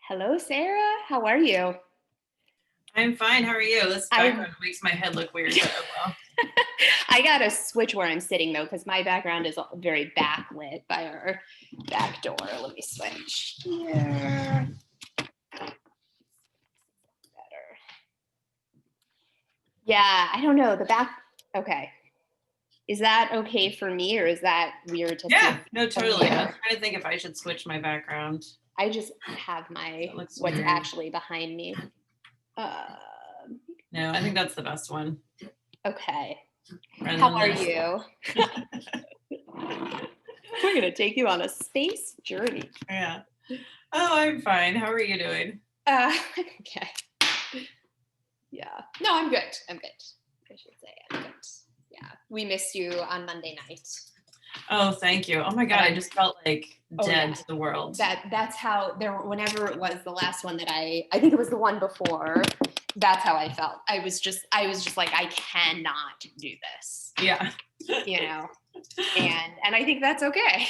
Hello, Sarah. How are you? I'm fine. How are you? This background makes my head look weird, but oh well. I got to switch where I'm sitting though, because my background is very backlit by our back door. Let me switch here. Better. Yeah, I don't know. The back. Okay. Is that okay for me, or is that weird to see? Yeah, no, totally. I was trying to think if I should switch my background. I just have my what's weird. Actually behind me. No, I think that's the best one. Okay. How are you? We're gonna take you on a space journey. Yeah. Oh, I'm fine. How are you doing? Okay. Yeah. No, I'm good. I'm good. I should say I'm good. Yeah. We missed you on Monday night. Oh, thank you. Oh my God, I just felt like dead to the world. That's how whenever it was the last one that I think it was the one before, that's how I felt. I was just like, I cannot do this. Yeah. You know. And I think that's okay.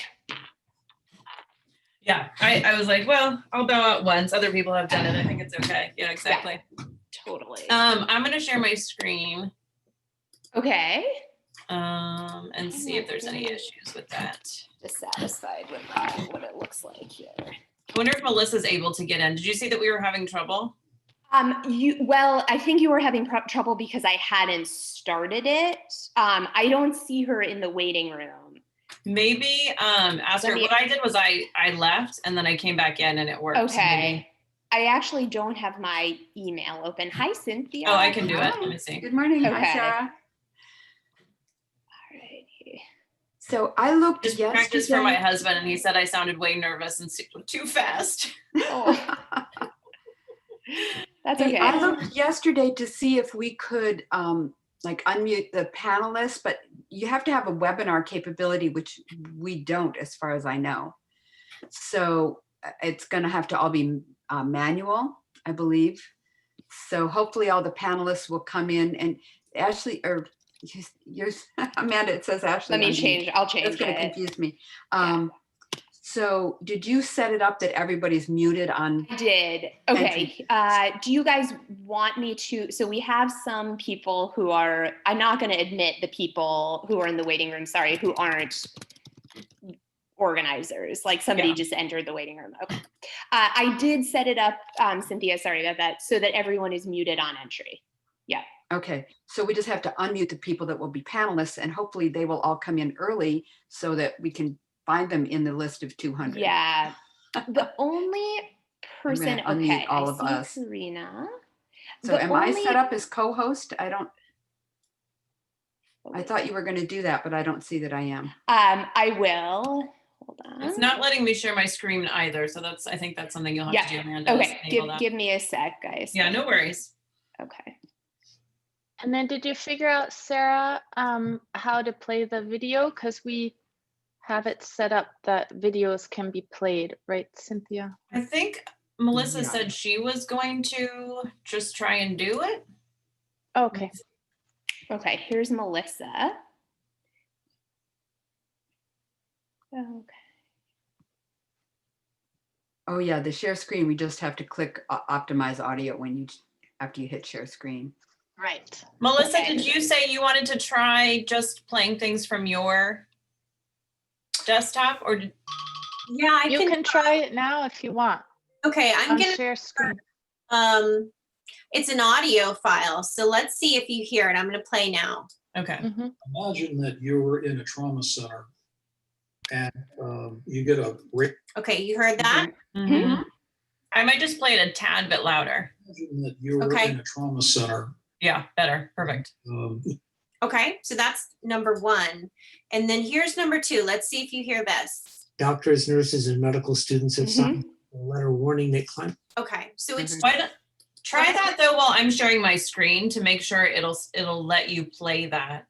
Yeah. I was like, well, I'll bow out once. Other people have done it. I think it's okay. Yeah, exactly. Yeah, totally. I'm gonna share my screen. Okay. And see if there's any issues with that. Dissatisfied with what it looks like here. I wonder if Melissa's able to get in. Did you see that we were having trouble? Well, I think you were having trouble because I hadn't started it. I don't see her in the waiting room. Maybe ask her. What I did was I left and then I came back in and it worked. Okay. I actually don't have my email open. Hi, Cynthia. Oh, I can do it. Let me see. Good morning. Okay. Hi, Sarah. Alrighty. So I looked just yesterday. Practice for my husband, and he said I sounded way nervous and too fast. Oh. That's okay. I looked yesterday to see if we could like unmute the panelists, but you have to have a webinar capability, which we don't, as far as I know. So it's going to have to all be manual, I believe. So hopefully all the panelists will come in, and Ashley, or yours, Amanda, it says Ashley. Let me change. I'll change it. It's going to confuse me. So did you set it up that everybody's muted on? I did. Okay. Do you guys want me to? So we have some people who are, I'm not going to admit the people who are in the waiting room, sorry, who aren't organizers. Like somebody just entered the waiting room. Okay. I did set it up, Cynthia, sorry about that, so that everyone is muted on entry. Yeah. Okay. So we just have to unmute the people that will be panelists, and hopefully they will all come in early so that we can find them in the list of 200. Yeah. The only person, okay, all of us. Karina. So am I set up as co-host? I thought you were going to do that, but I don't see that I am. I will. Hold on. It's not letting me share my screen either. So I think that's something you'll have to do, Amanda. Okay. Give me a sec, guys. Yeah, no worries. Okay. And then did you figure out, Sarah, how to play the video? Because we have it set up that videos can be played, right, Cynthia? I think Melissa said she was going to just try and do it. Okay. Okay, here's Melissa. Okay. Oh yeah, the share screen, we just have to click optimize audio after you hit share screen. Right. Melissa, did you say you wanted to try just playing things from your desktop, or yeah, you can try it now if you want. Okay, I'm gonna share screen. It's an audio file, so let's see if you hear it. I'm gonna play now. Okay. Imagine that you were in a trauma center and you get a okay, you heard that? I might just play it a tad bit louder. Imagine that you were in a trauma center. Yeah, better. Perfect. Okay, so that's number one. And then here's number two. Let's see if you hear this. Doctors, nurses, and medical students have signed a letter warning that climate. Okay, so it's try that though while I'm sharing my screen to make sure it'll let you play that.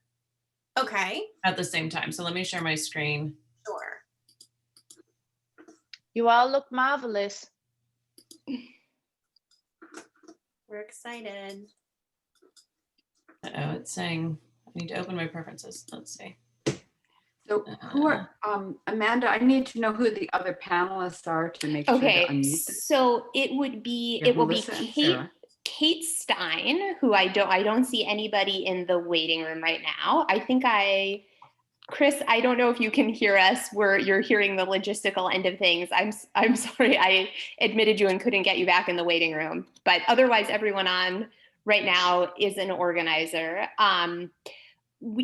Okay. At the same time. So let me share my screen. Sure. You all look marvelous. We're excited. Oh, it's saying I need to open my preferences. Let's see. So who are, Amanda, I need to know who the other panelists are to make sure to Okay, unmute them. so it will be Melissa and Sarah. Kate Stein, who I don't see anybody in the waiting room right now. I think Chris, I don't know if you can hear us. You're hearing the logistical end of things. I'm sorry, I admitted you and couldn't get you back in the waiting room. But otherwise, everyone on right now is an organizer.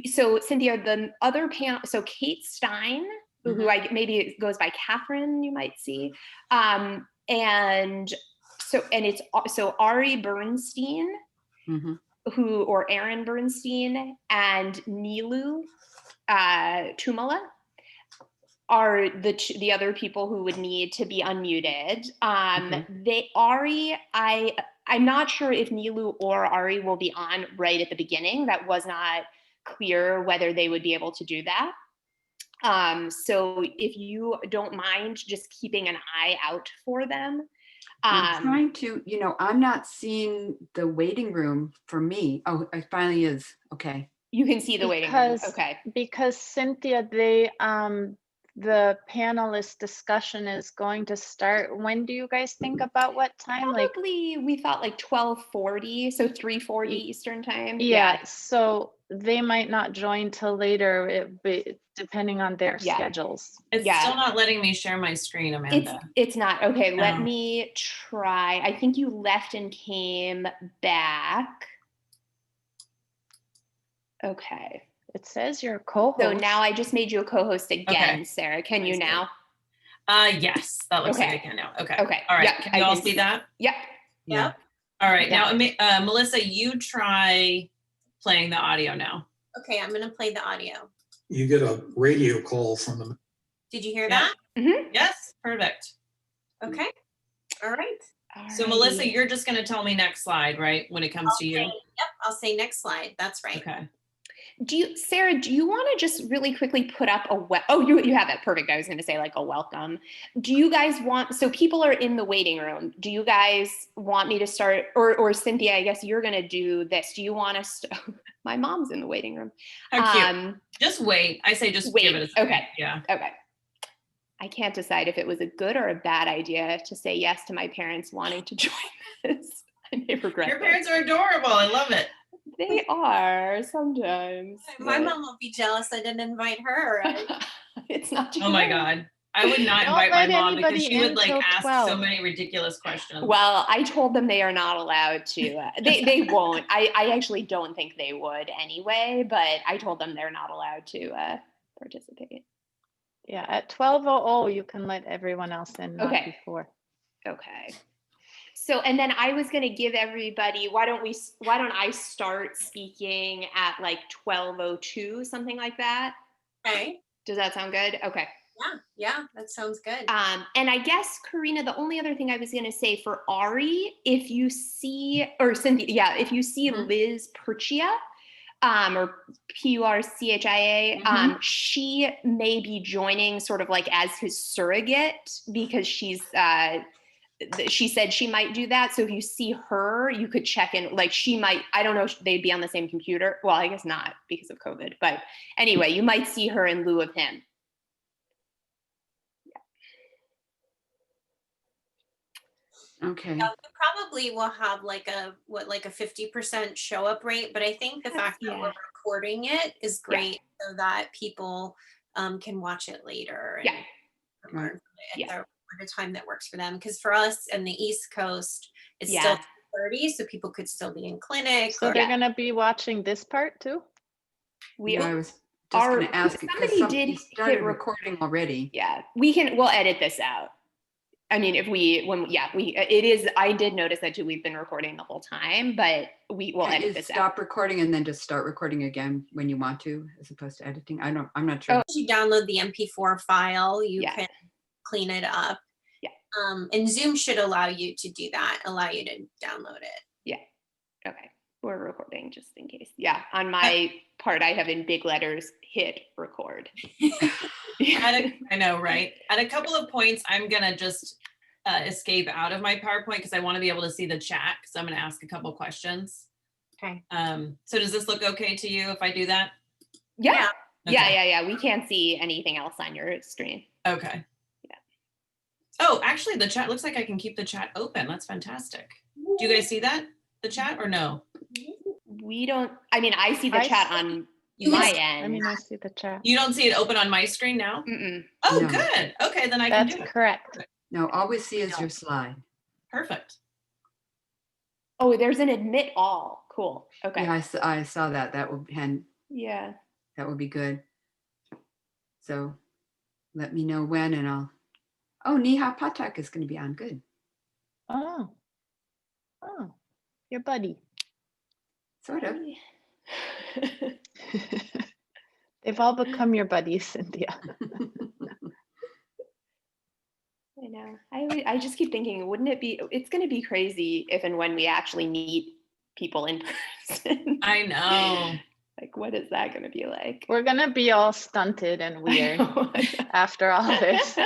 So Cynthia, the other panel, so Kate Stein, who maybe goes by Catherine, you might see, and it's Ari Bernstein, or Aaron Bernstein, and Nilu Tumala are the other people who would need to be unmuted. I'm not sure if Nilu or Ari will be on right at the beginning. That was not clear whether they would be able to do that. So if you don't mind just keeping an eye out for them. I'm trying to, I'm not seeing the waiting room for me. Oh, it finally is. Okay. You can see the waiting room. Okay. Because Cynthia, the panelist discussion is going to start. When do you guys think about what time? Probably we thought like 12:40, so 3:40 Eastern time. Yeah, so they might not join till later, depending on their schedules. It's still not letting me share my screen, Amanda. It's not. Okay, let me try. I think you left and came back. Okay. It says you're a co-host. So now I just made you a co-host again, Sarah. Can you now? Yes, that looks like I can now. Okay. Okay. All right. Can you all see that? Yep. Yep. All right. Now, Melissa, you try playing the audio now. Okay, I'm gonna play the audio. You get a radio call from them. Did you hear that? Yes. Perfect. Okay. All right. So Melissa, you're just going to tell me next slide, right? When it comes to you. Yep. I'll say next slide. That's right. Okay. Sarah, do you want to just really quickly put up you have it. Perfect. I was going to say like a welcome. Do you guys so people are in the waiting room. Do you guys want me to start or Cynthia, I guess you're going to do this. Do you want us my mom's in the waiting room. How cute. Just wait. I say just wait. Give it a second. Okay. Yeah. Okay. I can't decide if it was a good or a bad idea to say yes to my parents wanting to join this. I may regret Your parents are adorable. I love it. They are sometimes. My mom will be jealous I didn't invite her. Right? It's not too Oh my God. I would not invite my mom because she would ask 12. so many ridiculous questions. Well, I told them they are not allowed to. They won't. I actually don't think they would anyway, but I told them they're not allowed to participate. Yeah, at 12:00 you can let everyone else in, not before. Okay. So, and then I was going to give everybody, why don't I start speaking at like 12:02, something like that? Okay. Does that sound good? Okay. Yeah, that sounds good. And I guess, Karina, the only other thing I was going to say for Ari, if you see, or Cynthia, if you see Liz Purchia, or Purchia, she may be joining sort of like as his surrogate because she said she might do that. So if you see her, you could check in, like she might, I don't know if they'd be on the same computer. Well, I guess not because of COVID, but anyway, you might see her in lieu of him. Okay. Yeah, we probably will have like a 50% show up rate, but I think the fact that we're recording it is great so that people can watch it later and learn at the time that works for them. Because for us in the East Coast, it's still 30, so people could still be in clinic. So they're gonna be watching this part too? I was just going to ask somebody did started recording already. Yeah, we'll edit this out. I mean, I did notice that too. We've been recording the whole time, but we will edit this out. Stop recording and then just start recording again when you want to, as opposed to editing. I'm not sure. If you download the MP4 file, you can clean it up. Yeah. And Zoom should allow you to do that, allow you to download it. Yeah. Okay. We're recording just in case. Yeah. On my part, I have in big letters, hit record. I know, right? At a couple of points, I'm going to just escape out of my PowerPoint because I want to be able to see the chat because I'm going to ask a couple questions. Okay. So does this look okay to you if I do that? Yeah. Yeah. We can't see anything else on your screen. Okay. Yeah. Oh, actually the chat looks like I can keep the chat open. That's fantastic. Do you guys see that? The chat or no? We don't, I mean, I see the chat on my end. I mean, I see the chat. You don't see it open on my screen now? Mm-mm. Oh, No. good. Okay, then I can That's do it. correct. No, all we see is your slide. Perfect. Oh, there's an admit all. Cool. Okay. Yeah, I saw that. That would Yeah. that would be good. So let me know when, and I'll. Oh, Neha Patak is going to be on. Good. Oh, your buddy. Sort of. They've all become your buddies, Cynthia. I know. I just keep thinking, wouldn't it be, it's going to be crazy if and when we actually meet people in person. I know. Like, what is that going to be like? We're gonna be all stunted and weird after all this.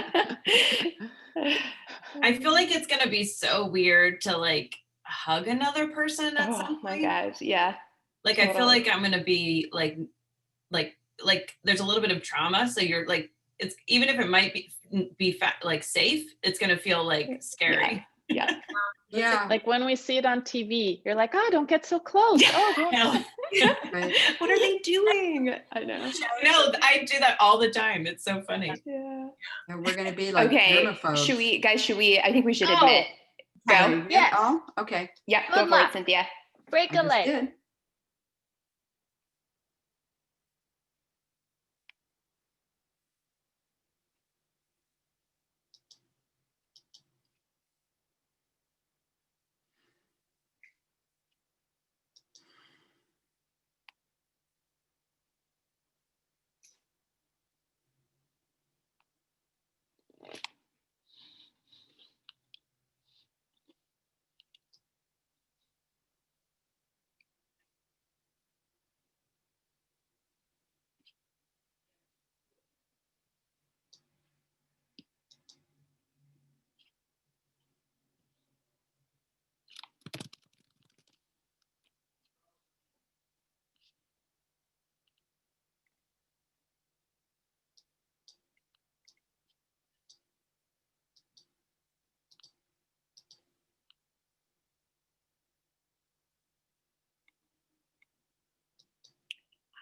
I feel like it's gonna be so weird to like hug another person at some Oh my point. God. Yeah. Like I feel like I'm gonna be like there's a little bit of trauma. So you're like, it's even if it might be like safe, it's gonna feel like scary. Yeah. Yeah. Like when we see it on TV, you're like, oh, don't get so close. Oh, don't. Right. What are they doing? I know. No, I do that all the time. It's so funny. Yeah. And we're going to be like Okay. germaphobes. Should we, I think we should Oh. admit. Go. Sorry, Yes. Oh, okay. Yeah, Good go for luck. it, Cynthia. Break I a just leg. did.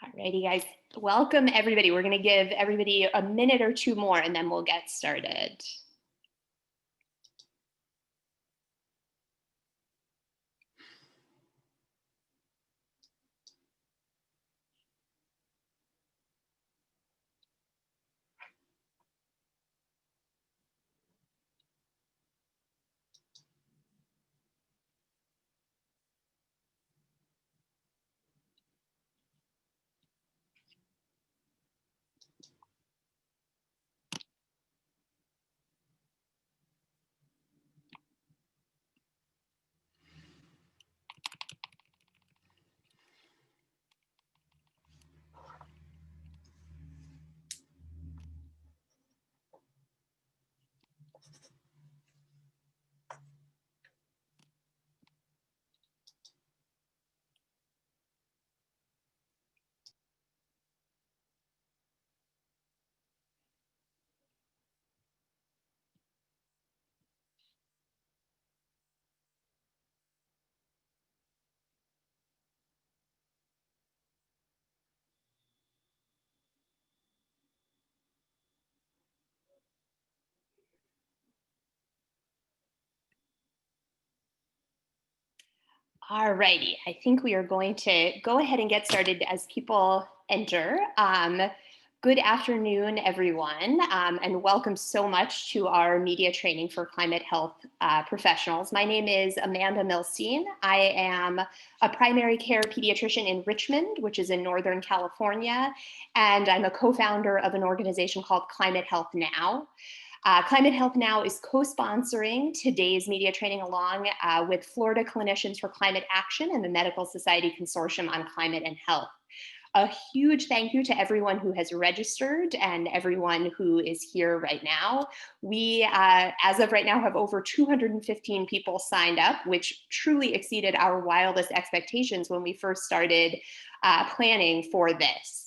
Alrighty, guys. Welcome, everybody. We're going to give everybody a minute or two more, and then we'll get started. Alrighty, I think we are going to go ahead and get started as people enter. Good afternoon, everyone, and welcome so much to our media training for climate health professionals. My name is Amanda Milstein. I am a primary care pediatrician in Richmond, which is in Northern California, and I'm a co-founder of an organization called Climate Health Now. Climate Health Now is co-sponsoring today's media training along with Florida Clinicians for Climate Action and the Medical Society Consortium on Climate and Health. A huge thank you to everyone who has registered and everyone who is here right now. We, as of right now, have over 215 people signed up, which truly exceeded our wildest expectations when we first started planning for this.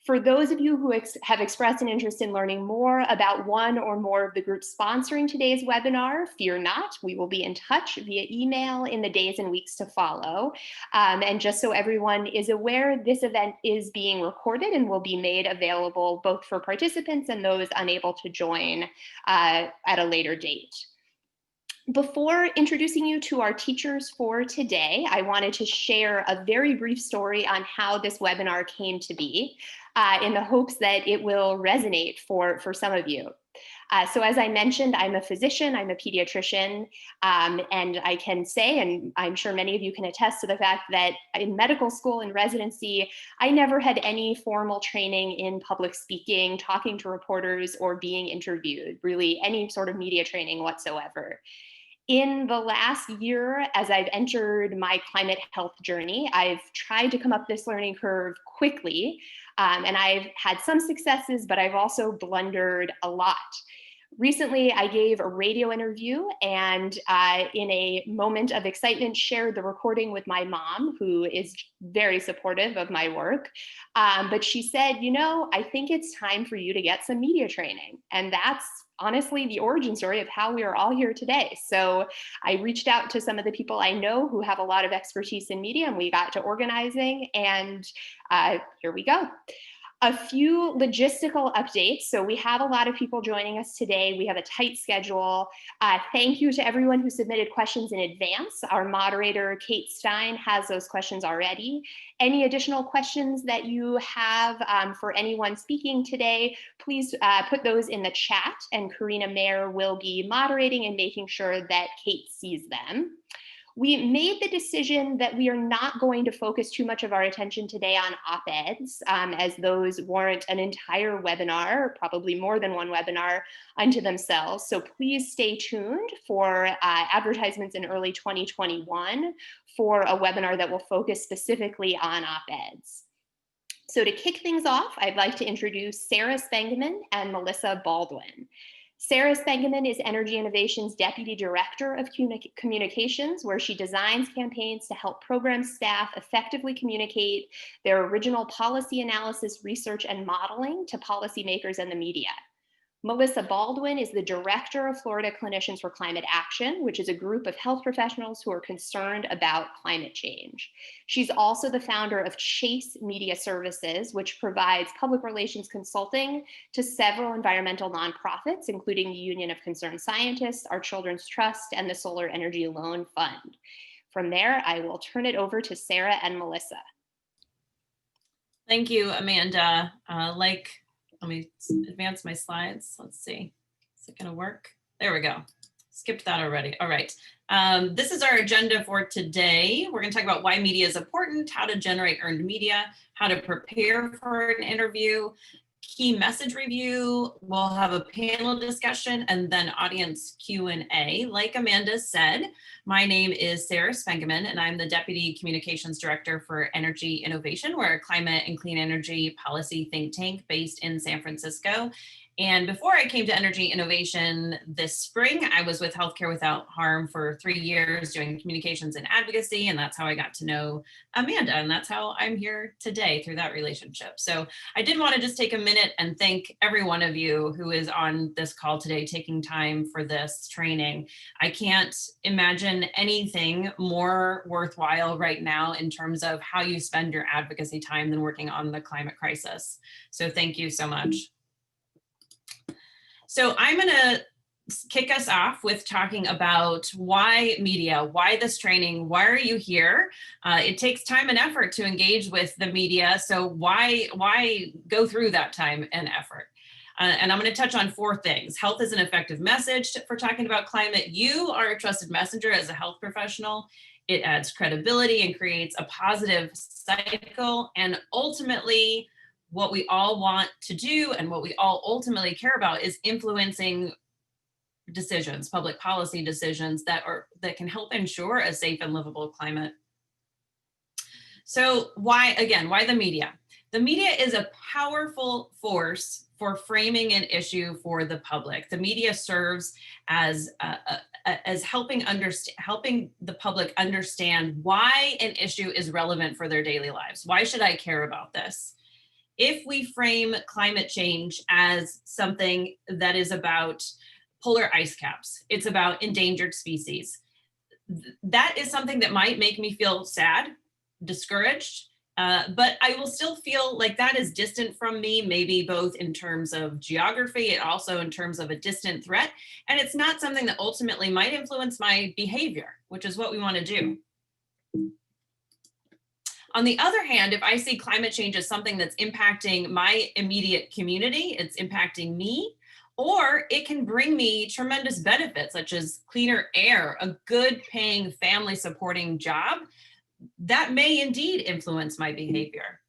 For those of you who have expressed an interest in learning more about one or more of the groups sponsoring today's webinar, fear not, we will be in touch via email in the days and weeks to follow. And just so everyone is aware, this event is being recorded and will be made available both for participants and those unable to join at a later date. Before introducing you to our teachers for today, I wanted to share a very brief story on how this webinar came to be, in the hopes that it will resonate for some of you. So as I mentioned, I'm a physician, I'm a pediatrician, and I can say, and I'm sure many of you can attest to the fact that in medical school and residency, I never had any formal training in public speaking, talking to reporters, or being interviewed, really any sort of media training whatsoever. In the last year, as I've entered my climate health journey, I've tried to come up this learning curve quickly, and I've had some successes, but I've also blundered a lot. Recently, I gave a radio interview and in a moment of excitement, shared the recording with my mom, who is very supportive of my work. But she said, you know, I think it's time for you to get some media training. And that's honestly the origin story of how we are all here today. So I reached out to some of the people I know who have a lot of expertise in media, and we got to organizing, and here we go. A few logistical updates. So we have a lot of people joining us today. We have a tight schedule. Thank you to everyone who submitted questions in advance. Our moderator, Kate Stein, has those questions already. Any additional questions that you have for anyone speaking today, please put those in the chat, and Karina Mayer will be moderating and making sure that Kate sees them. We made the decision that we are not going to focus too much of our attention today on op-eds, as those warrant an entire webinar, probably more than one webinar unto themselves. So please stay tuned for advertisements in early 2021 for a webinar that will focus specifically on op-eds. So to kick things off, I'd like to introduce Sarah Spengeman and Melissa Baldwin. Sarah Spengeman is Energy Innovation's Deputy Director of Communications, where she designs campaigns to help program staff effectively communicate their original policy analysis, research, and modeling to policymakers and the media. Melissa Baldwin is the Director of Florida Clinicians for Climate Action, which is a group of health professionals who are concerned about climate change. She's also the founder of Chase Media Services, which provides public relations consulting to several environmental nonprofits, including the Union of Concerned Scientists, Our Children's Trust, and the Solar Energy Loan Fund. From there, I will turn it over to Sarah and Melissa. Thank you, Amanda. Let me advance my slides. Let's see. Is it going to work? There we go. Skipped that already. All right. This is our agenda for today. We're going to talk about why media is important, how to generate earned media, how to prepare for an interview, key message review. We'll have a panel discussion and then audience Q&A. Like Amanda said, my name is Sarah Spengeman, and I'm the Deputy Communications Director for Energy Innovation. We're a climate and clean energy policy think tank based in San Francisco. And before I came to Energy Innovation this spring, I was with Healthcare Without Harm for 3 years doing communications and advocacy. And that's how I got to know Amanda. And that's how I'm here today through that relationship. So I did want to just take a minute and thank every one of you who is on this call today, taking time for this training. I can't imagine anything more worthwhile right now in terms of how you spend your advocacy time than working on the climate crisis. So thank you so much. So I'm going to kick us off with talking about why media, why this training, why are you here? It takes time and effort to engage with the media, so why go through that time and effort? And I'm going to touch on 4 things. Health is an effective message for talking about climate. You are a trusted messenger as a health professional. It adds credibility and creates a positive cycle, and ultimately, what we all want to do and what we all ultimately care about is influencing decisions, public policy decisions that can help ensure a safe and livable climate. So why the media? The media is a powerful force for framing an issue for the public. The media serves as helping the public understand why an issue is relevant for their daily lives. Why should I care about this? if we frame climate change as something that is about polar ice caps, it's about endangered species, that is something that might make me feel sad, discouraged, but I will still feel like that is distant from me, maybe both in terms of geography and also in terms of a distant threat. And it's not something that ultimately might influence my behavior, which is what we want to do. On the other hand, if I see climate change as something that's impacting my immediate community, it's impacting me, or it can bring me tremendous benefits, such as cleaner air, a good paying family supporting job, that may indeed influence my behavior.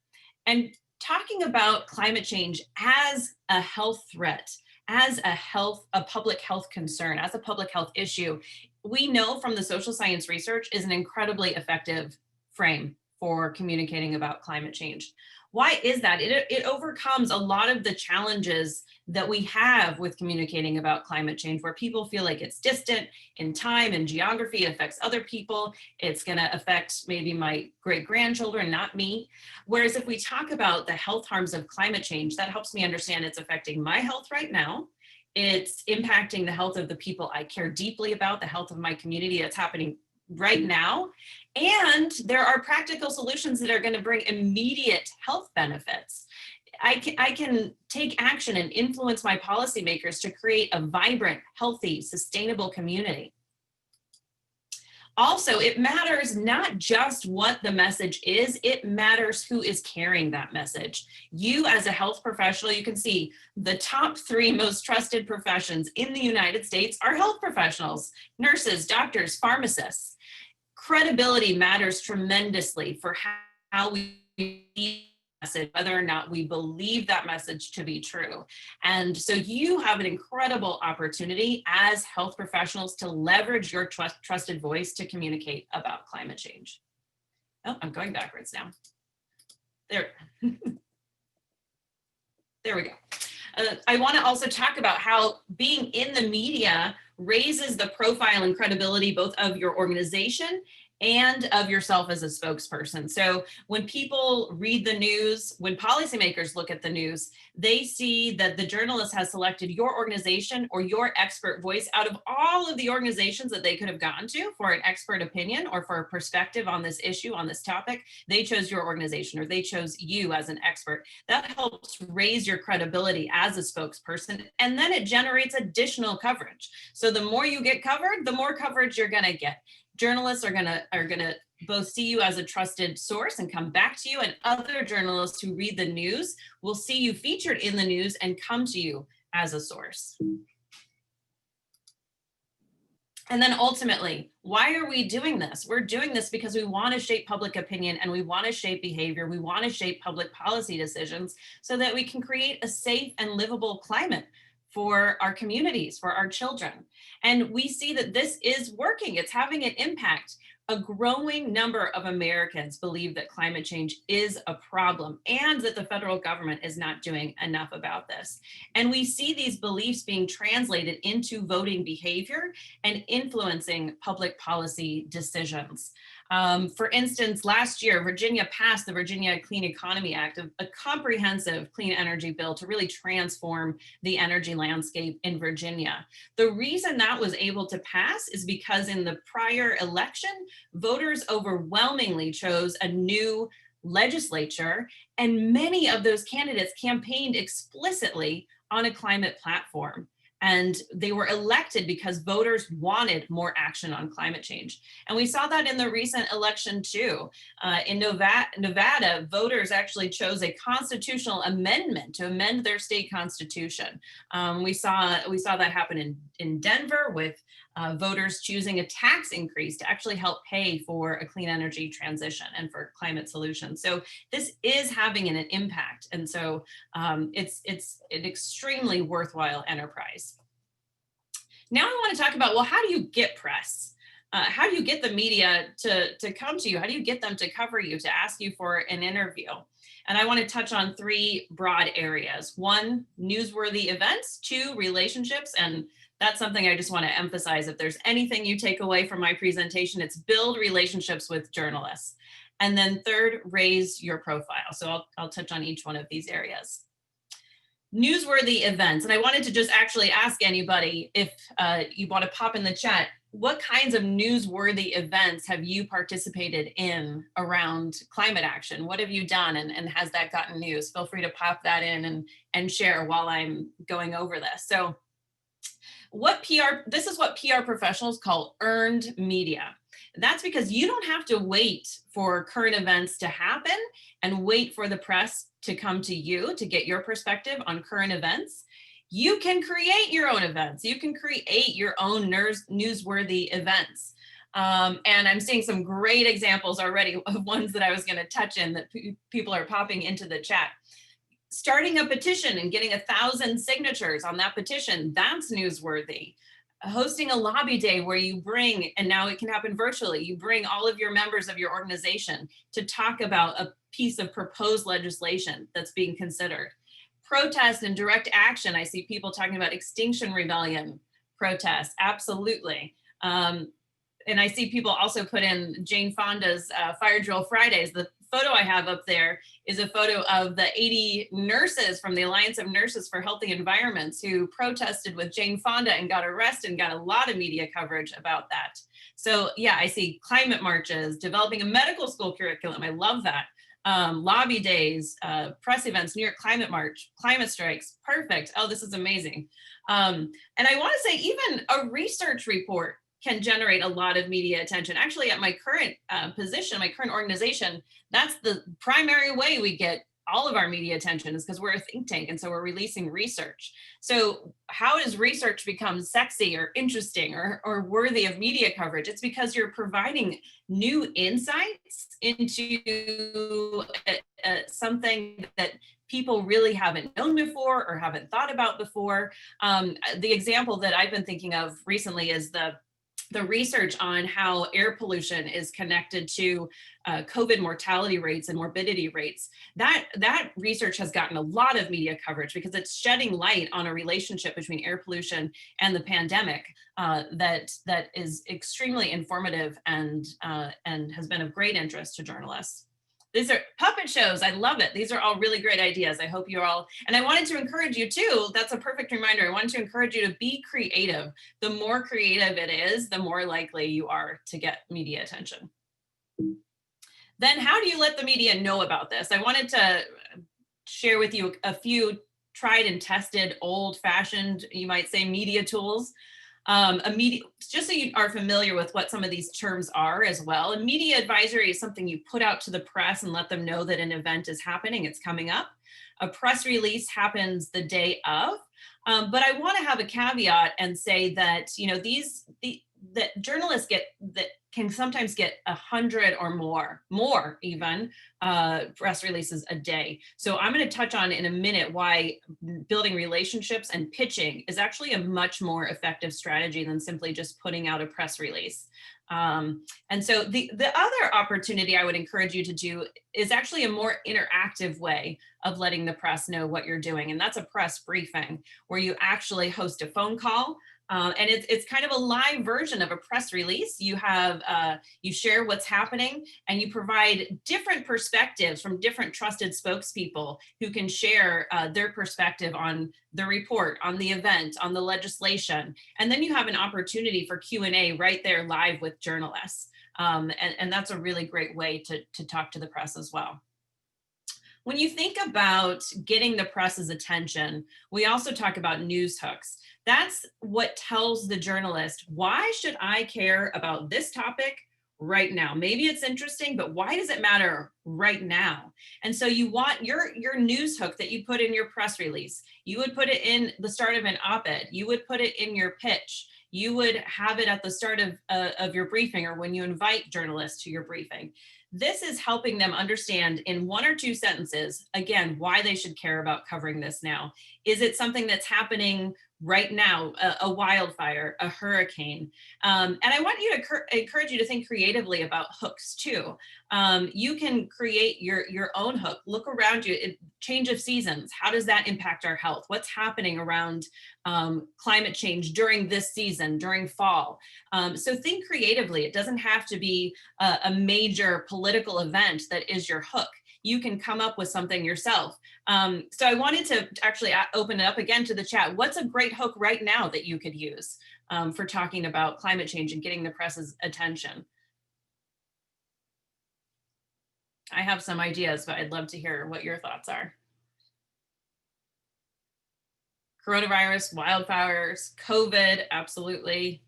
And talking about climate change as a health threat, as a public health concern, as a public health issue, we know from the social science research is an incredibly effective frame for communicating about climate change. Why is that? It overcomes a lot of the challenges that we have with communicating about climate change, where people feel like it's distant in time and geography, it affects other people, it's going to affect maybe my great-grandchildren, not me. Whereas if we talk about the health harms of climate change, that helps me understand it's affecting my health right now. It's impacting the health of the people I care deeply about, the health of my community. It's happening right now. And there are practical solutions that are going to bring immediate health benefits. I can take action and influence my policymakers to create a vibrant, healthy, sustainable community. Also, it matters not just what the message is, it matters who is carrying that message. You as a health professional, you can see the top 3 most trusted professions in the United States are health professionals, nurses, doctors, pharmacists. Credibility matters tremendously for how we message, whether or not we believe that message to be true. And so you have an incredible opportunity as health professionals to leverage your trusted voice to communicate about climate change. Oh, I'm going backwards now. There. There we go. I want to also talk about how being in the media raises the profile and credibility both of your organization and of yourself as a spokesperson. So when people read the news, when policymakers look at the news, they see that the journalist has selected your organization or your expert voice out of all of the organizations that they could have gone to for an expert opinion or for a perspective on this issue, on this topic. They chose your organization or they chose you as an expert. That helps raise your credibility as a spokesperson, and then it generates additional coverage. So the more you get covered, the more coverage you're going to get. Journalists are gonna both see you as a trusted source and come back to you, and other journalists who read the news will see you featured in the news and come to you as a source. And then ultimately, why are we doing this? We're doing this because we want to shape public opinion and we want to shape behavior. We want to shape public policy decisions so that we can create a safe and livable climate for our communities, for our children. And we see that this is working. It's having an impact. A growing number of Americans believe that climate change is a problem and that the federal government is not doing enough about this. And we see these beliefs being translated into voting behavior and influencing public policy decisions. For instance, last year, Virginia passed the Virginia Clean Economy Act, a comprehensive clean energy bill to really transform the energy landscape in Virginia. The reason that was able to pass is because in the prior election, voters overwhelmingly chose a new legislature, and many of those candidates campaigned explicitly on a climate platform. And they were elected because voters wanted more action on climate change. And we saw that in the recent election too. In Nevada, voters actually chose a constitutional amendment to amend their state constitution. We saw that happen in Denver with voters choosing a tax increase to actually help pay for a clean energy transition and for climate solutions. So this is having an impact. And so it's an extremely worthwhile enterprise. Now I want to talk about, well, how do you get press? How do you get the media to come to you? How do you get them to cover you, to ask you for an interview? And I want to touch on 3 broad areas. 1, newsworthy events. 2, relationships. And that's something I just want to emphasize. If there's anything you take away from my presentation, it's build relationships with journalists. And then third, raise your profile. So I'll touch on each one of these areas. Newsworthy events. And I wanted to just actually ask anybody if you want to pop in the chat, what kinds of newsworthy events have you participated in around climate action? What have you done, and has that gotten news? Feel free to pop that in and share while I'm going over this. So this is what PR professionals call earned media. That's because you don't have to wait for current events to happen and wait for the press to come to you to get your perspective on current events. You can create your own events. You can create your own newsworthy events. And I'm seeing some great examples already of ones that I was going to touch in that people are popping into the chat. Starting a petition and getting 1,000 signatures on that petition, that's newsworthy. Hosting a lobby day where you bring, and now it can happen virtually, you bring all of your members of your organization to talk about a piece of proposed legislation that's being considered. Protest and direct action. I see people talking about Extinction Rebellion protests, absolutely. And I see people also put in Jane Fonda's Fire Drill Fridays. The photo I have up there is a photo of the 80 nurses from the Alliance of Nurses for Healthy Environments who protested with Jane Fonda and got arrested and got a lot of media coverage about that. So yeah, I see climate marches, developing a medical school curriculum. I love that. Lobby days, press events, New York Climate March, climate strikes, perfect. Oh, this is amazing. And I want to say even a research report can generate a lot of media attention. Actually, at my current position, my current organization, that's the primary way we get all of our media attention, is because we're a think tank, and so we're releasing research. So how does research become sexy or interesting or worthy of media coverage? It's because you're providing new insights into something that people really haven't known before or haven't thought about before. The example that I've been thinking of recently is the research on how air pollution is connected to COVID mortality rates and morbidity rates. That research has gotten a lot of media coverage because it's shedding light on a relationship between air pollution and the pandemic that is extremely informative and has been of great interest to journalists. These are puppet shows. I love it. These are all really great ideas. I hope you're all, and I wanted to encourage you too. That's a perfect reminder. I wanted to encourage you to be creative. The more creative it is, the more likely you are to get media attention. Then how do you let the media know about this? I wanted to share with you a few tried and tested, old fashioned, you might say, media tools. Just so you are familiar with what some of these terms are as well. A media advisory is something you put out to the press and let them know that an event is happening, it's coming up. A press release happens the day of, but I want to have a caveat and say that, you know, that journalists can sometimes get 100 or more even press releases a day. So I'm going to touch on in a minute why building relationships and pitching is actually a much more effective strategy than simply just putting out a press release. And so the other opportunity I would encourage you to do is actually a more interactive way of letting the press know what you're doing. And that's a press briefing where you actually host a phone call. And it's kind of a live version of a press release. You have, you share what's happening and you provide different perspectives from different trusted spokespeople who can share their perspective on the report, on the event, on the legislation. And then you have an opportunity for Q&A right there live with journalists. And that's a really great way to talk to the press as well. When you think about getting the press's attention, we also talk about news hooks. That's what tells the journalist, why should I care about this topic right now? Maybe it's interesting, but why does it matter right now? And so you want your news hook that you put in your press release. You would put it in the start of an op-ed. You would put it in your pitch. You would have it at the start of your briefing or when you invite journalists to your briefing. This is helping them understand in 1 or 2 sentences, again, why they should care about covering this now. Is it something that's happening right now, a wildfire, a hurricane. And I want you to encourage you to think creatively about hooks too. You can create your own hook. Look around you. Change of seasons. How does that impact our health? What's happening around climate change during this season, during fall? So think creatively. It doesn't have to be a major political event that is your hook. You can come up with something yourself. So I wanted to actually open it up again to the chat. What's a great hook right now that you could use for talking about climate change and getting the press's attention? I have some ideas, but I'd love to hear what your thoughts are. Coronavirus, wildfires, COVID, absolutely.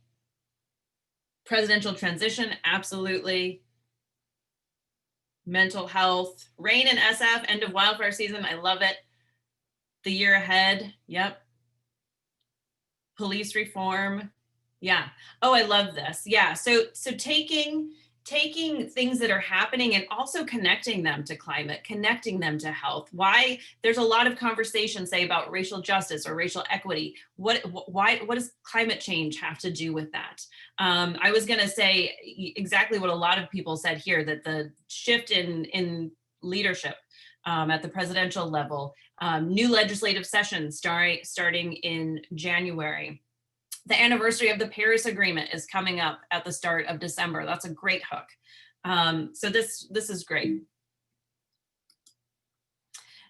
Presidential transition, absolutely. Mental health, rain and SF, end of wildfire season, I love it. The year ahead, yep. Police reform, yeah. Oh, I love this, yeah. So taking things that are happening and also connecting them to climate, connecting them to health. Why there's a lot of conversation, say, about racial justice or racial equity. What does climate change have to do with that? I was gonna say exactly what a lot of people said here, that the shift in leadership at the presidential level, new legislative sessions starting in January. The anniversary of the Paris Agreement is coming up at the start of December. That's a great hook. So this is great.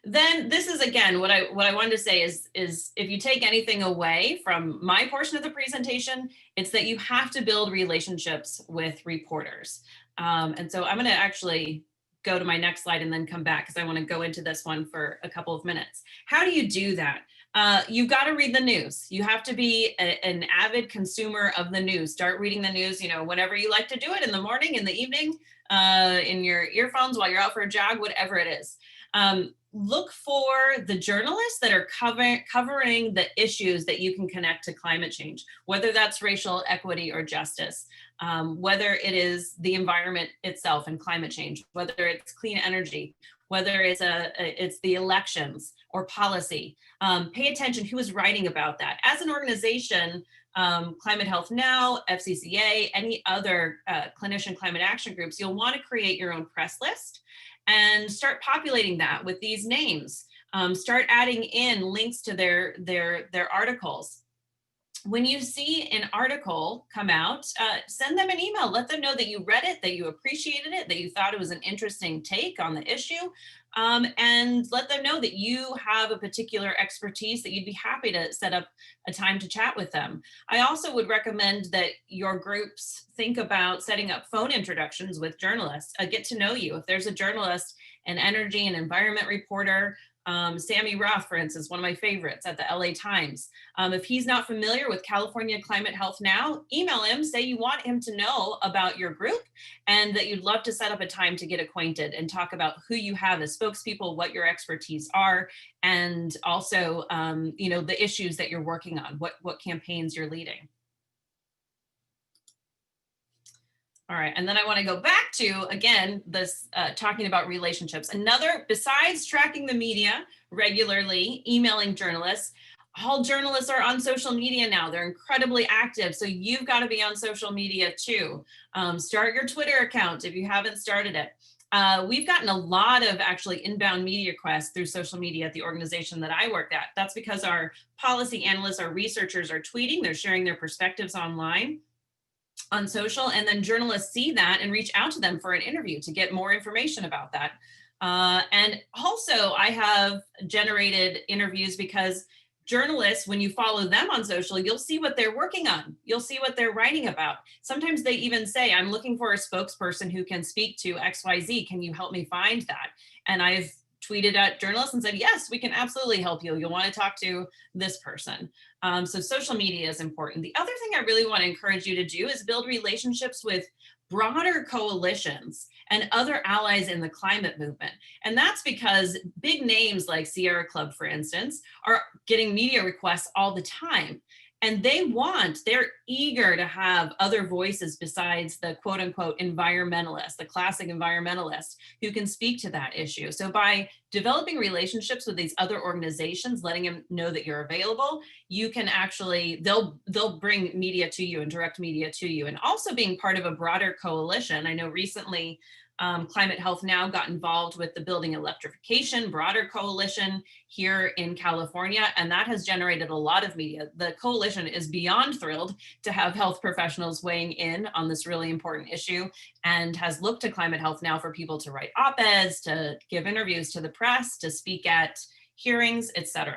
Then this is, again, what I wanted to say is if you take anything away from my portion of the presentation, it's that you have to build relationships with reporters. And so I'm going to actually go to my next slide and then come back because I want to go into this one for a couple of minutes. How do you do that? You've got to read the news. You have to be an avid consumer of the news. Start reading the news, whenever you like to do it, in the morning, in the evening, in your earphones while you're out for a jog, whatever it is. Look for the journalists that are covering the issues that you can connect to climate change, whether that's racial equity or justice, whether it is the environment itself and climate change, whether it's clean energy, whether it's the elections or policy. Pay attention who is writing about that. As an organization, Climate Health Now, FCCA, any other clinician climate action groups, you'll want to create your own press list and start populating that with these names. Start adding in links to their articles. When you see an article come out, send them an email. Let them know that you read it, that you appreciated it, that you thought it was an interesting take on the issue, and let them know that you have a particular expertise that you'd be happy to set up a time to chat with them. I also would recommend that your groups think about setting up phone introductions with journalists, get to know you. If there's a journalist, an energy and environment reporter, Sammy Roth, for instance, one of my favorites at the LA Times. If he's not familiar with California Climate Health Now, email him, say you want him to know about your group and that you'd love to set up a time to get acquainted and talk about who you have as spokespeople, what your expertise are, and also, the issues that you're working on, what campaigns you're leading. All right, and then I want to go back to, again, this talking about relationships. Another, besides tracking the media regularly, emailing journalists, all journalists are on social media now. They're incredibly active, so you've got to be on social media too. Start your Twitter account if you haven't started it. We've gotten a lot of actually inbound media requests through social media at the organization that I work at. That's because our policy analysts, our researchers are tweeting, they're sharing their perspectives online on social, and then journalists see that and reach out to them for an interview to get more information about that. And also I have generated interviews because journalists, when you follow them on social, you'll see what they're working on. You'll see what they're writing about. Sometimes they even say, I'm looking for a spokesperson who can speak to XYZ. Can you help me find that? And I've tweeted at journalists and said, yes, we can absolutely help you. You'll want to talk to this person. So social media is important. The other thing I really want to encourage you to do is build relationships with broader coalitions and other allies in the climate movement. And that's because big names like Sierra Club, for instance, are getting media requests all the time. And they're eager to have other voices besides the quote unquote environmentalist, the classic environmentalist, who can speak to that issue. So by developing relationships with these other organizations, letting them know that you're available, you can actually, they'll bring media to you and direct media to you. And also being part of a broader coalition. I know recently Climate Health Now got involved with the Building Electrification broader coalition here in California, and that has generated a lot of media. The coalition is beyond thrilled to have health professionals weighing in on this really important issue, and has looked to Climate Health Now for people to write op-eds, to give interviews to the press, to speak at hearings, etc.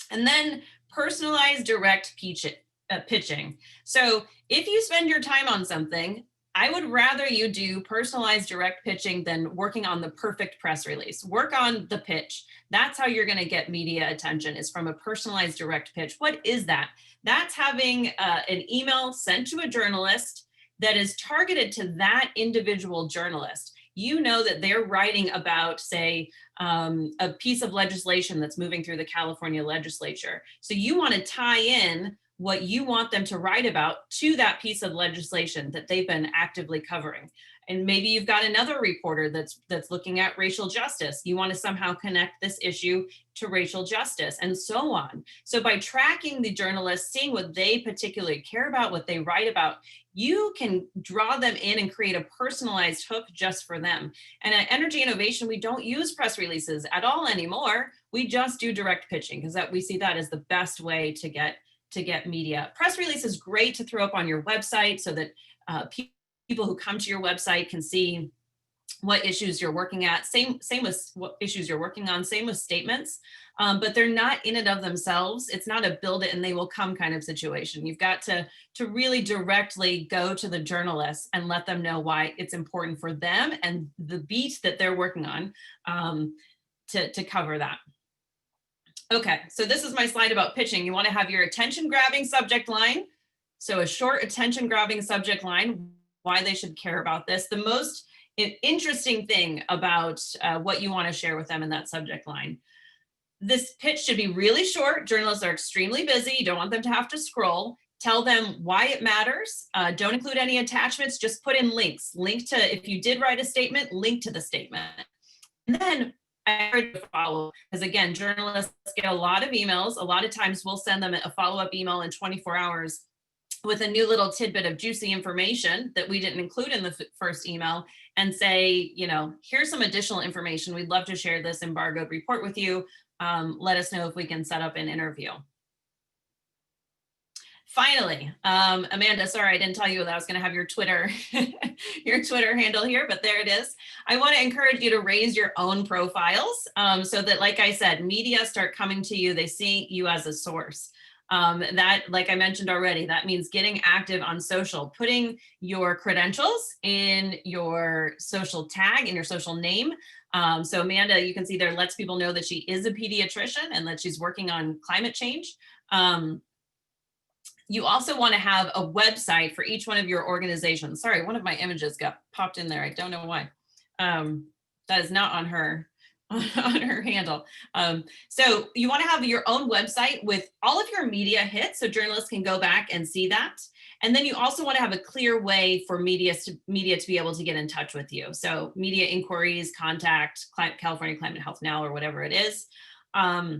And then personalized direct pitching. So if you spend your time on something, I would rather you do personalized direct pitching than working on the perfect press release. Work on the pitch. That's how you're going to get media attention, is from a personalized direct pitch. What is that? That's having an email sent to a journalist that is targeted to that individual journalist. You know that they're writing about, say, a piece of legislation that's moving through the California legislature. So you want to tie in what you want them to write about to that piece of legislation that they've been actively covering. And maybe you've got another reporter that's looking at racial justice. You want to somehow connect this issue to racial justice, and so on. So by tracking the journalists, seeing what they particularly care about, what they write about, you can draw them in and create a personalized hook just for them. And at Energy Innovation, we don't use press releases at all anymore. We just do direct pitching, because we see that as the best way to get media. Press release is great to throw up on your website so that people who come to your website can see what issues you're working at. Same with what issues you're working on, same with statements, but they're not in and of themselves. It's not a build it and they will come kind of situation. You've got to really directly go to the journalists and let them know why it's important for them and the beat that they're working on to cover that. Okay, so this is my slide about pitching. You want to have your attention grabbing subject line. So a short attention grabbing subject line, why they should care about this. The most interesting thing about what you want to share with them in that subject line. This pitch should be really short. Journalists are extremely busy. You don't want them to have to scroll. Tell them why it matters. Don't include any attachments, just put in links. Link to, if you did write a statement, link to the statement. And then I follow, because again, journalists get a lot of emails. A lot of times we'll send them a follow-up email in 24 hours with a new little tidbit of juicy information that we didn't include in the first email, and say, you know, here's some additional information. We'd love to share this embargoed report with you. Let us know if we can set up an interview. Finally, Amanda, sorry, I didn't tell you that I was going to have your Twitter, your Twitter handle here, but there it is. I want to encourage you to raise your own profiles so that, like I said, media start coming to you. They see you as a source. That, like I mentioned already, that means getting active on social, putting your credentials in your social tag, in your social name. So Amanda, you can see there, lets people know that she is a pediatrician and that she's working on climate change. You also want to have a website for each one of your organizations. Sorry, one of my images got popped in there. I don't know why. That is not on her handle. So you want to have your own website with all of your media hits so journalists can go back and see that. And then you also want to have a clear way for media to be able to get in touch with you. So media inquiries, contact California Climate Health Now or whatever it is. I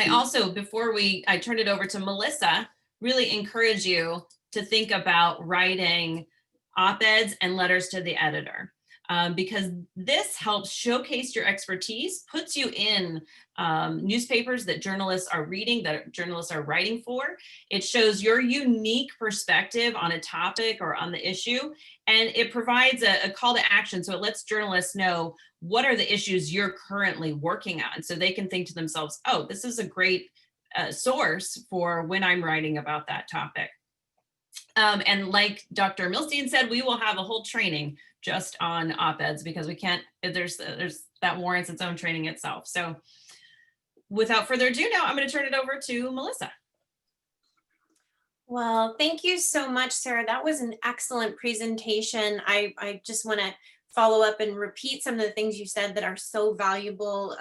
also, before I turn it over to Melissa, really encourage you to think about writing op-eds and letters to the editor. Because this helps showcase your expertise, puts you in newspapers that journalists are reading, that journalists are writing for. It shows your unique perspective on a topic or on the issue, and it provides a call to action. So it lets journalists know what are the issues you're currently working on, so they can think to themselves, oh, this is a great source for when I'm writing about that topic. And like Dr. Milstein said, we will have a whole training just on op-eds, because we can't, there's that warrants its own training itself. So without further ado, now I'm going to turn it over to Melissa. Well, thank you so much, Sarah. That was an excellent presentation. I just want to follow up and repeat some of the things you said that are so valuable,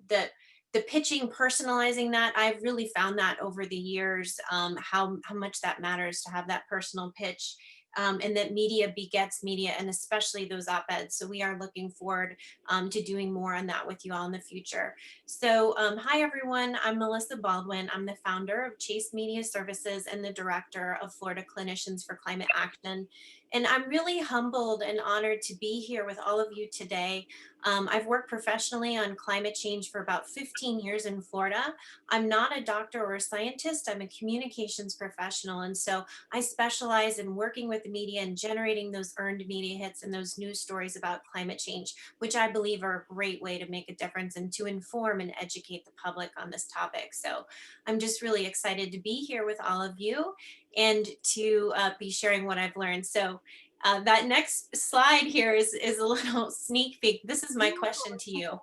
that the pitching, personalizing that, I've really found that over the years, how much that matters to have that personal pitch. And that media begets media, and especially those op-eds. So we are looking forward to doing more on that with you all in the future. So hi everyone, I'm Melissa Baldwin. I'm the founder of Chase Media Services and the director of Florida Clinicians for Climate Action. And I'm really humbled and honored to be here with all of you today. I've worked professionally on climate change for about 15 years in Florida. I'm not a doctor or a scientist, I'm a communications professional. And so I specialize in working with the media and generating those earned media hits and those news stories about climate change, which I believe are a great way to make a difference and to inform and educate the public on this topic. So I'm just really excited to be here with all of you and to be sharing what I've learned. So that next slide here is a little sneak peek. This is my question to you.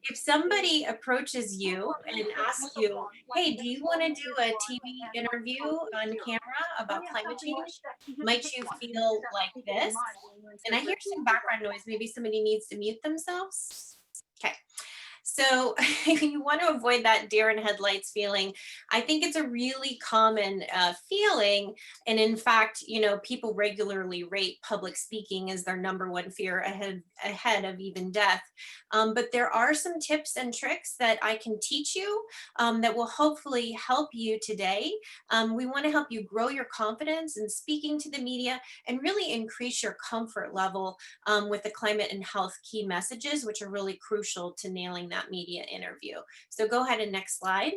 If somebody approaches you and asks you, hey, do you want to do a TV interview on camera about climate change? Might you feel like this? And I hear some background noise. Maybe somebody needs to mute themselves. Okay. So you want to avoid that deer in headlights feeling. I think it's a really common feeling. And in fact, you know, people regularly rate public speaking as their #1 fear ahead of even death. But there are some tips and tricks that I can teach you that will hopefully help you today. We want to help you grow your confidence in speaking to the media and really increase your comfort level with the climate and health key messages, which are really crucial to nailing that media interview. So go ahead and next slide.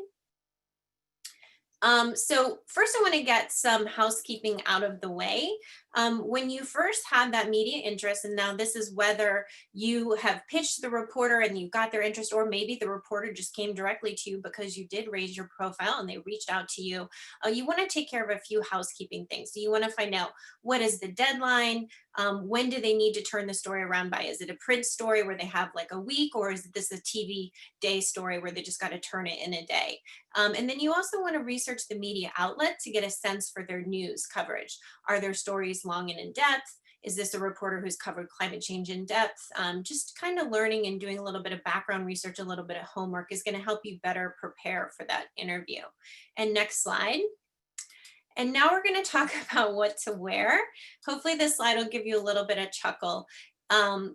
So first I want to get some housekeeping out of the way. When you first have that media interest, and now this is whether you have pitched the reporter and you got their interest, or maybe the reporter just came directly to you because you did raise your profile and they reached out to you, you want to take care of a few housekeeping things. So you want to find out, what is the deadline? When do they need to turn the story around by? Is it a print story where they have like a week, or is this a TV day story where they just got to turn it in a day? And then you also want to research the media outlet to get a sense for their news coverage. Are their stories long and in depth? Is this a reporter who's covered climate change in depth? Just kind of learning and doing a little bit of background research, a little bit of homework is going to help you better prepare for that interview. And next slide. And now we're going to talk about what to wear. Hopefully this slide will give you a little bit of chuckle.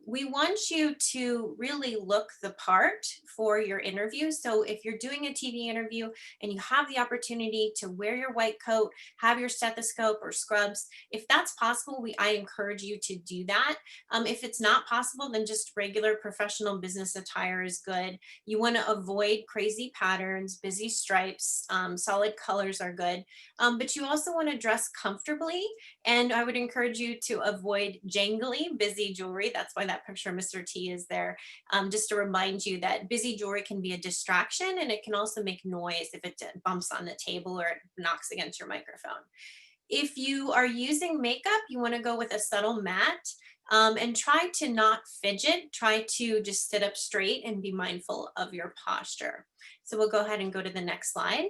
We want you to really look the part for your interview. So if you're doing a TV interview and you have the opportunity to wear your white coat, have your stethoscope or scrubs, if that's possible, I encourage you to do that. If it's not possible, then just regular professional business attire is good. You want to avoid crazy patterns, busy stripes, solid colors are good. But you also want to dress comfortably. And I would encourage you to avoid jangly, busy jewelry. That's why that picture of Mr. T is there. Just to remind you that busy jewelry can be a distraction, and it can also make noise if it bumps on the table or it knocks against your microphone. If you are using makeup, you want to go with a subtle matte. And try to not fidget, try to just sit up straight and be mindful of your posture. So we'll go ahead and go to the next slide.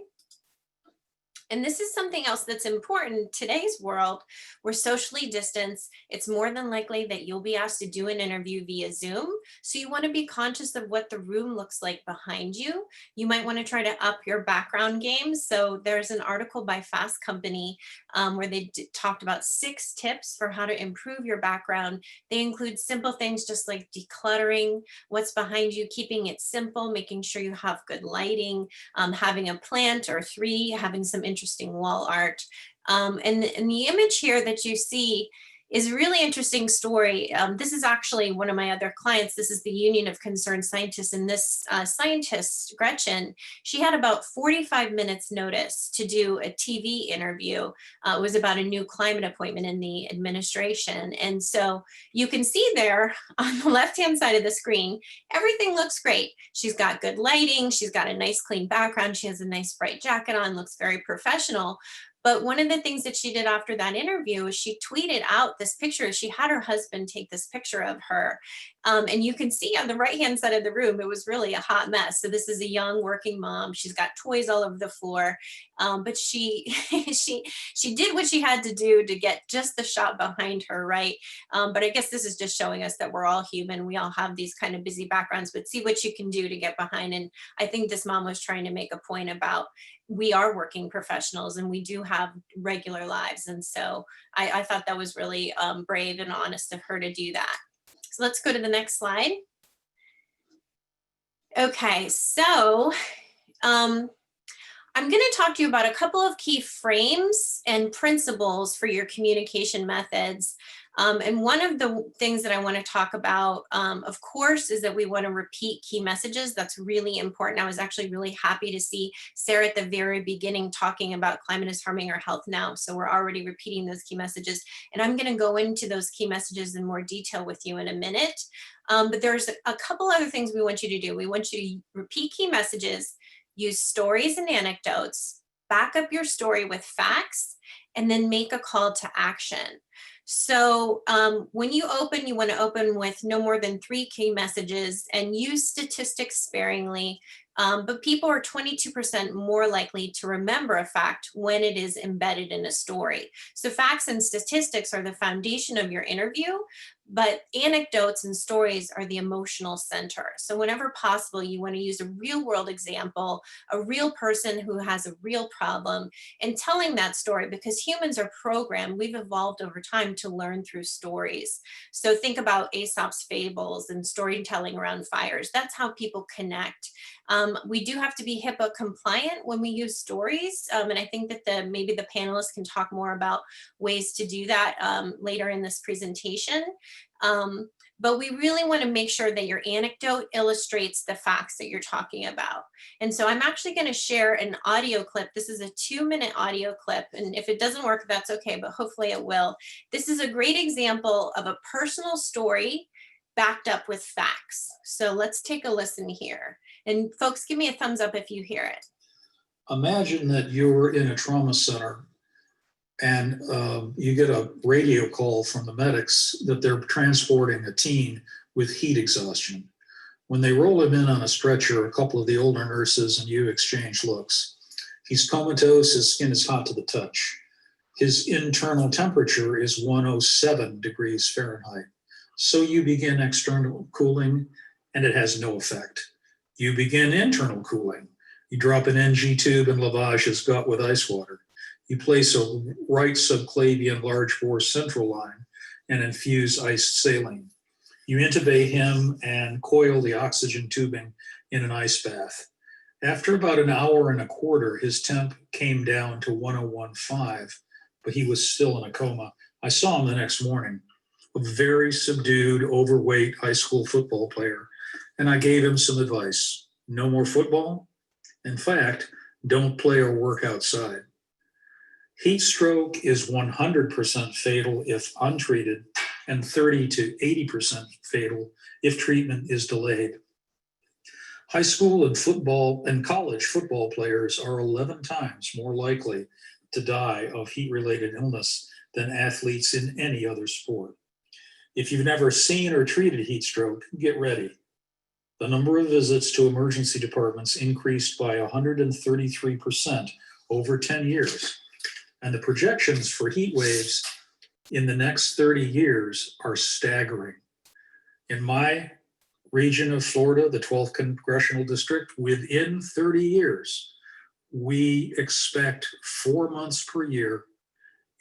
And this is something else that's important in today's world. We're socially distanced. It's more than likely that you'll be asked to do an interview via Zoom. So you want to be conscious of what the room looks like behind you. You might want to try to up your background game. So there's an article by Fast Company where they talked about 6 tips for how to improve your background. They include simple things just like decluttering what's behind you, keeping it simple, making sure you have good lighting, having a plant or 3, having some interesting wall art. And the image here that you see is a really interesting story. This is actually one of my other clients. This is the Union of Concerned Scientists. And this scientist, Gretchen, she had about 45 minutes notice to do a TV interview. It was about a new climate appointment in the administration. And so you can see there on the left-hand side of the screen, everything looks great. She's got good lighting. She's got a nice clean background. She has a nice bright jacket on, looks very professional. But one of the things that she did after that interview is she tweeted out this picture. She had her husband take this picture of her. And you can see on the right-hand side of the room, it was really a hot mess. So this is a young working mom. She's got toys all over the floor, but she she did what she had to do to get just the shot behind her, right? But I guess this is just showing us that we're all human. We all have these kind of busy backgrounds, but see what you can do to get behind. And I think this mom was trying to make a point about we are working professionals and we do have regular lives. And so I thought that was really brave and honest of her to do that. So let's go to the next slide. Okay, so I'm going to talk to you about a couple of key frames and principles for your communication methods. And one of the things that I want to talk about, of course, is that we want to repeat key messages. That's really important. I was actually really happy to see Sarah at the very beginning talking about climate is harming our health now. So we're already repeating those key messages. And I'm going to go into those key messages in more detail with you in a minute. But there's a couple other things we want you to do. We want you to repeat key messages, use stories and anecdotes, back up your story with facts, and then make a call to action. So when you open, you want to open with no more than 3 key messages and use statistics sparingly. But people are 22% more likely to remember a fact when it is embedded in a story. So facts and statistics are the foundation of your interview, but anecdotes and stories are the emotional center. So whenever possible, you want to use a real world example, a real person who has a real problem, and telling that story, because humans are programmed, we've evolved over time to learn through stories. So think about Aesop's fables and storytelling around fires. That's how people connect. We do have to be HIPAA compliant when we use stories. And I think that maybe the panelists can talk more about ways to do that later in this presentation. But we really want to make sure that your anecdote illustrates the facts that you're talking about. And so I'm actually going to share an audio clip. This is a 2-minute audio clip. And if it doesn't work, that's okay, but hopefully it will. This is a great example of a personal story backed up with facts. So let's take a listen here. And folks, give me a thumbs up if you hear it. Imagine that you're in a trauma center and you get a radio call from the medics that they're transporting a teen with heat exhaustion. When they roll him in on a stretcher, a couple of the older nurses and you exchange looks. He's comatose, his skin is hot to the touch. His internal temperature is 107 degrees Fahrenheit. So you begin external cooling and it has no effect. You begin internal cooling. You drop an NG tube and lavage his gut with ice water. You place a right subclavian large bore central line and infuse iced saline. You intubate him and coil the oxygen tubing in an ice bath. After about an hour and a quarter, his temp came down to 101.5, but he was still in a coma. I saw him the next morning, a very subdued, overweight high school football player, and I gave him some advice. No more football. In fact, don't play or work outside. Heat stroke is 100% fatal if untreated and 30 to 80% fatal if treatment is delayed. High school and football and college football players are 11 times more likely to die of heat-related illness than athletes in any other sport. If you've never seen or treated heat stroke, get ready. The number of visits to emergency departments increased by 133% over 10 years. And the projections for heat waves in the next 30 years are staggering. In my region of Florida, the 12th Congressional District, within 30 years, we expect 4 months per year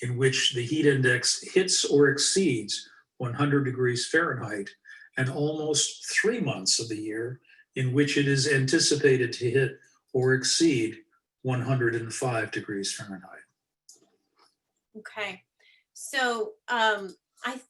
in which the heat index hits or exceeds 100 degrees Fahrenheit, and almost 3 months of the year in which it is anticipated to hit or exceed 105 degrees Fahrenheit. Okay, so I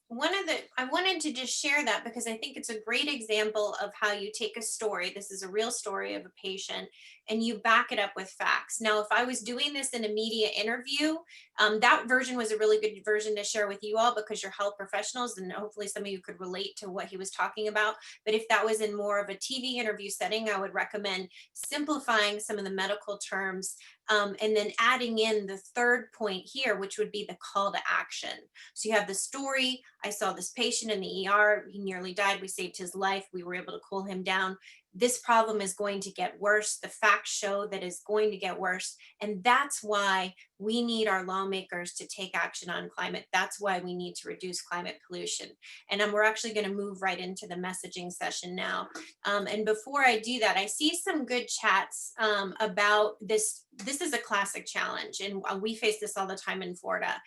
wanted to just share that because I think it's a great example of how you take a story. This is a real story of a patient and you back it up with facts. Now, if I was doing this in a media interview, that version was a really good version to share with you all because you're health professionals and hopefully some of you could relate to what he was talking about. But if that was in more of a TV interview setting, I would recommend simplifying some of the medical terms and then adding in the third point here, which would be the call to action. So you have the story. I saw this patient in the ER. He nearly died. We saved his life. We were able to cool him down. This problem is going to get worse. The facts show that it's going to get worse. And that's why we need our lawmakers to take action on climate. That's why we need to reduce climate pollution. And we're actually going to move right into the messaging session now. And before I do that, I see some good chats about this. This is a classic challenge, and we face this all the time in Florida.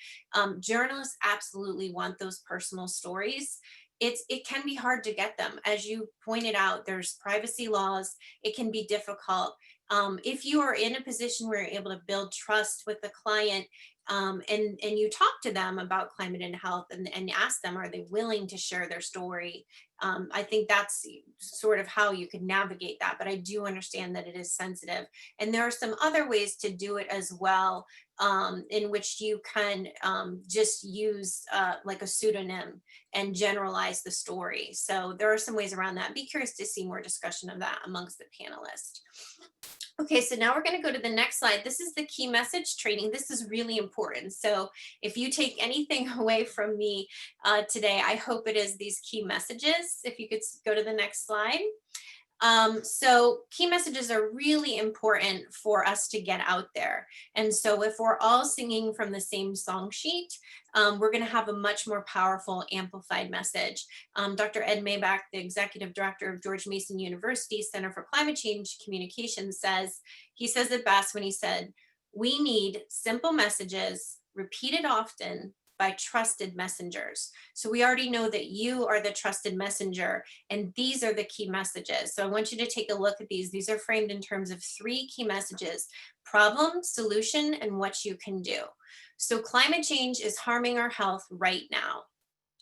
Journalists absolutely want those personal stories. It can be hard to get them. As you pointed out, there's privacy laws. It can be difficult. If you are in a position where you're able to build trust with the client, and you talk to them about climate and health and ask them, are they willing to share their story? I think that's sort of how you could navigate that, but I do understand that it is sensitive. And there are some other ways to do it as well, in which you can just use like a pseudonym and generalize the story. So there are some ways around that. Be curious to see more discussion of that amongst the panelists. Okay, so now we're going to go to the next slide. This is the key message training. This is really important. So if you take anything away from me today, I hope it is these key messages. If you could go to the next slide. So key messages are really important for us to get out there. And so if we're all singing from the same song sheet, we're going to have a much more powerful amplified message. Dr. Ed Maybach, the executive director of George Mason University Center for Climate Change Communications, he says it best when he said, "We need simple messages repeated often by trusted messengers." So we already know that you are the trusted messenger, and these are the key messages. So I want you to take a look at these. These are framed in terms of 3 key messages: problem, solution, and what you can do. So climate change is harming our health right now.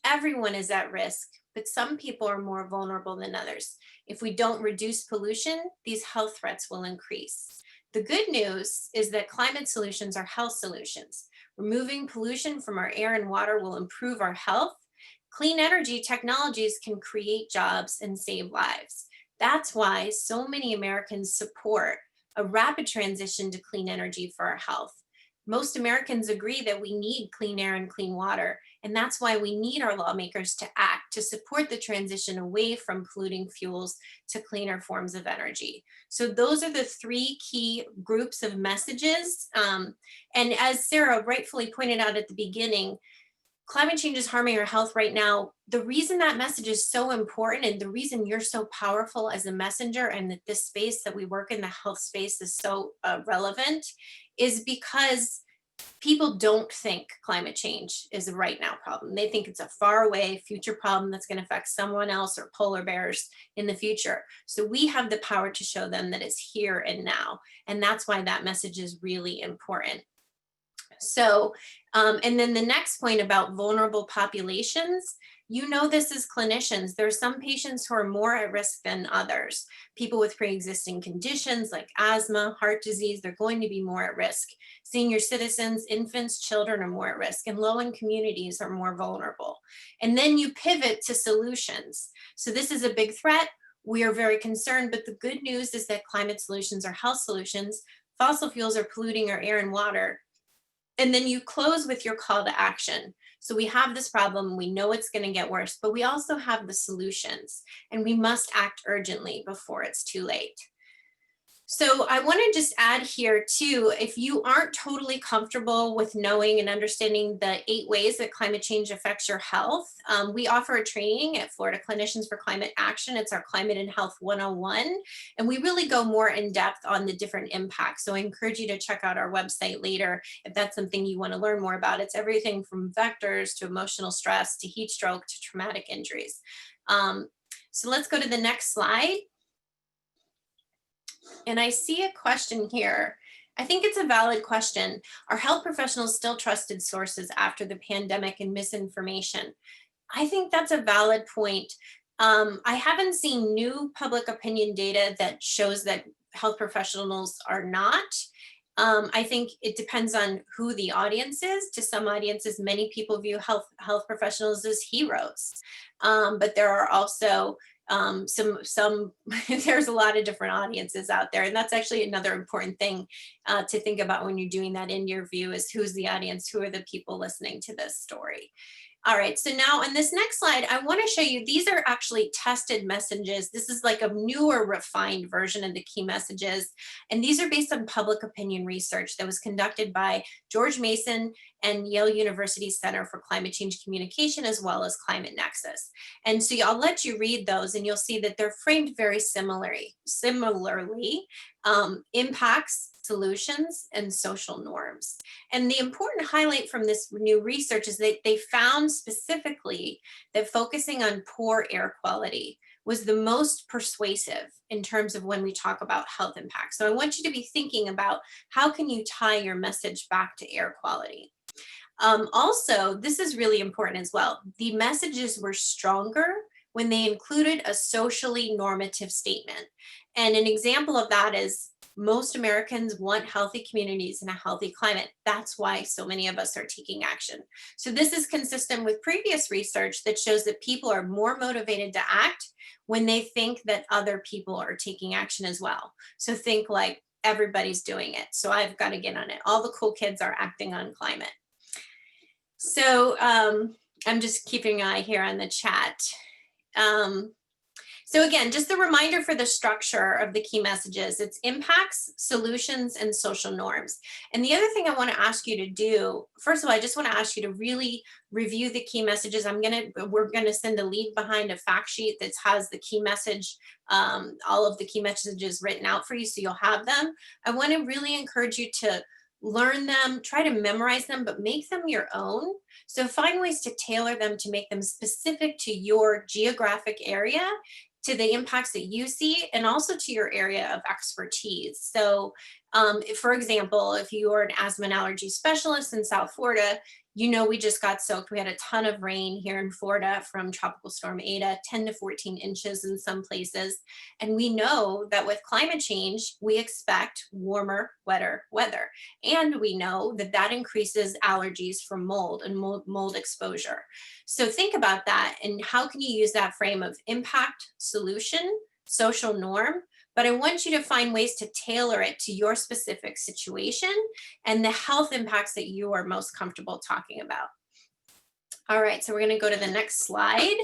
Everyone is at risk, but some people are more vulnerable than others. If we don't reduce pollution, these health threats will increase. The good news is that climate solutions are health solutions. Removing pollution from our air and water will improve our health. Clean energy technologies can create jobs and save lives. That's why so many Americans support a rapid transition to clean energy for our health. Most Americans agree that we need clean air and clean water, and that's why we need our lawmakers to act to support the transition away from polluting fuels to cleaner forms of energy. So those are the 3 key groups of messages. And as Sarah rightfully pointed out at the beginning, climate change is harming our health right now. The reason that message is so important, and the reason you're so powerful as a messenger, and that this space that we work in, the health space, is so relevant, is because people don't think climate change is a right now problem. They think it's a far away future problem that's going to affect someone else or polar bears in the future. So we have the power to show them that it's here and now. And that's why that message is really important. So, and then the next point about vulnerable populations, you know this as clinicians, there are some patients who are more at risk than others. People with pre-existing conditions like asthma, heart disease, they're going to be more at risk. Senior citizens, infants, children are more at risk, and low-income communities are more vulnerable. And then you pivot to solutions. So this is a big threat. We are very concerned, but the good news is that climate solutions are health solutions. Fossil fuels are polluting our air and water. And then you close with your call to action. So we have this problem, we know it's going to get worse, but we also have the solutions, and we must act urgently before it's too late. So I want to just add here too, if you aren't totally comfortable with knowing and understanding the 8 ways that climate change affects your health, we offer a training at Florida Clinicians for Climate Action. It's our Climate and Health 101, and we really go more in depth on the different impacts. So I encourage you to check out our website later if that's something you want to learn more about. It's everything from vectors to emotional stress to heat stroke to traumatic injuries. So let's go to the next slide. And I see a question here. I think it's a valid question. Are health professionals still trusted sources after the pandemic and misinformation? I think that's a valid point. I haven't seen new public opinion data that shows that health professionals are not. I think it depends on who the audience is. To some audiences, many people view health professionals as heroes. But there are also some there's a lot of different audiences out there, and that's actually another important thing to think about when you're doing that interview is who's the audience, who are the people listening to this story. All right, so now on this next slide, I want to show you, these are actually tested messages. This is like a newer, refined version of the key messages. And these are based on public opinion research that was conducted by George Mason and Yale University Center for Climate Change Communication, as well as Climate Nexus. And so I'll let you read those and you'll see that they're framed very similarly, impacts, solutions, and social norms. And the important highlight from this new research is that they found specifically that focusing on poor air quality was the most persuasive in terms of when we talk about health impacts. So I want you to be thinking about how can you tie your message back to air quality. Also, this is really important as well. The messages were stronger when they included a socially normative statement. And an example of that is most Americans want healthy communities and a healthy climate. That's why so many of us are taking action. So this is consistent with previous research that shows that people are more motivated to act when they think that other people are taking action as well. So think like everybody's doing it, so I've got to get on it. All the cool kids are acting on climate. So I'm just keeping an eye here on the chat. So again, just a reminder for the structure of the key messages, it's impacts, solutions, and social norms. And the other thing I want to ask you to do, first of all, I just want to ask you to really review the key messages. We're gonna send a leave behind a fact sheet that has the key message, all of the key messages written out for you, so you'll have them. I want to really encourage you to learn them, try to memorize them, but make them your own. So find ways to tailor them to make them specific to your geographic area, to the impacts that you see, and also to your area of expertise. So for example, if you are an asthma and allergy specialist in South Florida, you know we just got soaked. We had a ton of rain here in Florida from Tropical Storm Eta, 10 to 14 inches in some places. And we know that with climate change, we expect warmer, wetter weather. And we know that that increases allergies from mold and mold exposure. So think about that, and how can you use that frame of impact, solution, social norm? But I want you to find ways to tailor it to your specific situation and the health impacts that you are most comfortable talking about. All right, so we're going to go to the next slide.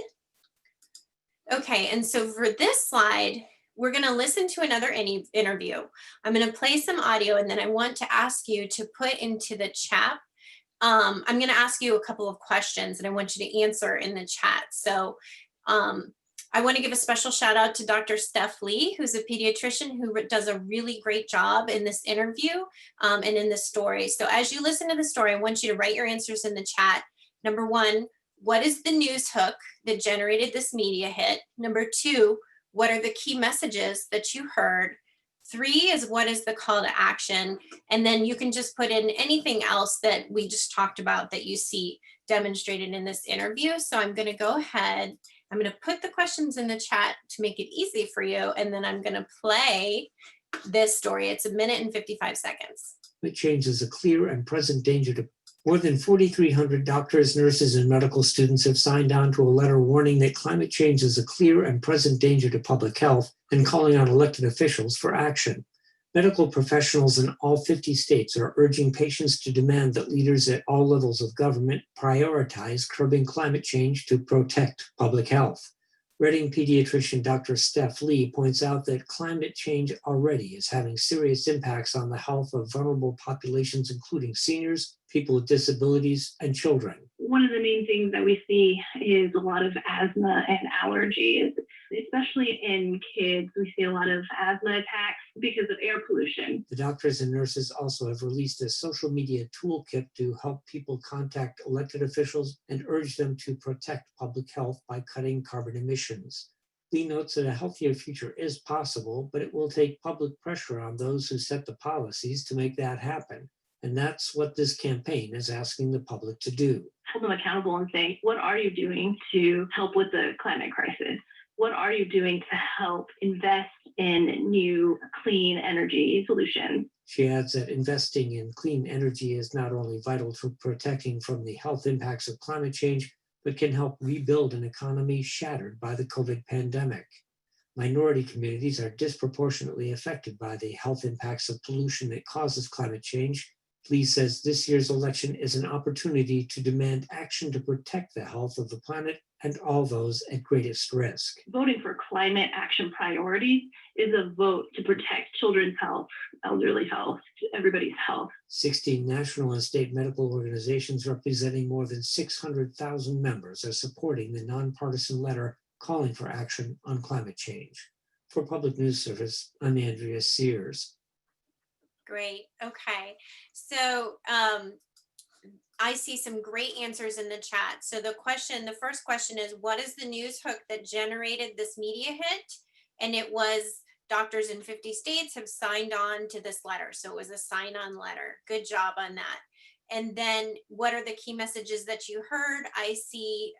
Okay, and so for this slide, we're going to listen to another interview. I'm going to play some audio, and then I want to ask you to put into the chat. I'm going to ask you a couple of questions, and I want you to answer in the chat. So I want to give a special shout out to Dr. Steph Lee, who's a pediatrician who does a really great job in this interview and in this story. So as you listen to the story, I want you to write your answers in the chat. Number one, what is the news hook that generated this media hit? Number two, what are the key messages that you heard? Three is what is the call to action? And then you can just put in anything else that we just talked about that you see demonstrated in this interview. So I'm going to go ahead. I'm going to put the questions in the chat to make it easy for you. And then I'm going to play this story. It's 1 minute and 55 seconds. Climate change is a clear and present danger to more than 4,300 doctors, nurses, and medical students have signed on to a letter warning that climate change is a clear and present danger to public health and calling on elected officials for action. Medical professionals in all 50 states are urging patients to demand that leaders at all levels of government prioritize curbing climate change to protect public health. Reading pediatrician Dr. Steph Lee points out that climate change already is having serious impacts on the health of vulnerable populations, including seniors, people with disabilities, and children. One of the main things that we see is a lot of asthma and allergies, especially in kids. We see a lot of asthma attacks because of air pollution. The doctors and nurses also have released a social media toolkit to help people contact elected officials and urge them to protect public health by cutting carbon emissions. Lee notes that a healthier future is possible, but it will take public pressure on those who set the policies to make that happen. And that's what this campaign is asking the public to do. Hold them accountable and say, what are you doing to help with the climate crisis? What are you doing to help invest in new clean energy solutions? She adds that investing in clean energy is not only vital to protecting from the health impacts of climate change, but can help rebuild an economy shattered by the COVID pandemic. Minority communities are disproportionately affected by the health impacts of pollution that causes climate change. Lee says this year's election is an opportunity to demand action to protect the health of the planet and all those at greatest risk. Voting for climate action priorities is a vote to protect children's health, elderly health, everybody's health. 16 national and state medical organizations representing more than 600,000 members are supporting the nonpartisan letter calling for action on climate change. For Public News Service, I'm Andrea Sears. Great. Okay. So I see some great answers in the chat. So the first question is, what is the news hook that generated this media hit? And it was doctors in 50 states have signed on to this letter. So it was a sign-on letter. Good job on that. And then what are the key messages that you heard? I see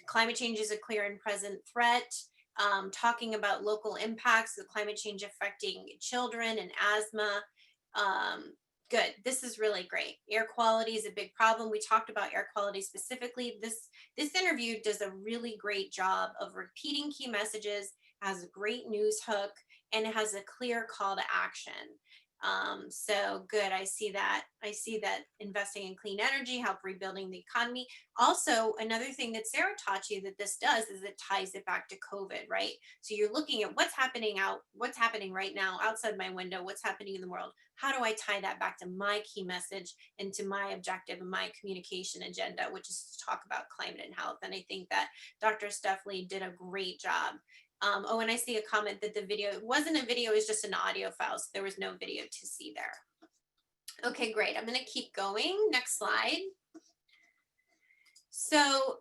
climate change is a clear and present threat. Talking about local impacts of climate change affecting children and asthma. Good. This is really great. Air quality is a big problem. We talked about air quality specifically. This interview does a really great job of repeating key messages, has a great news hook, and it has a clear call to action. So good. I see that investing in clean energy, help rebuilding the economy. Also, another thing that Sarah taught you that this does is it ties it back to COVID, right? So you're looking at what's happening right now outside my window, what's happening in the world. How do I tie that back to my key message and to my objective and my communication agenda, which is to talk about climate and health. And I think that Dr. Steffley did a great job. Oh, and I see a comment that the video, it wasn't a video, it was just an audio file. So there was no video to see there. Okay, great. I'm going to keep going. Next slide. So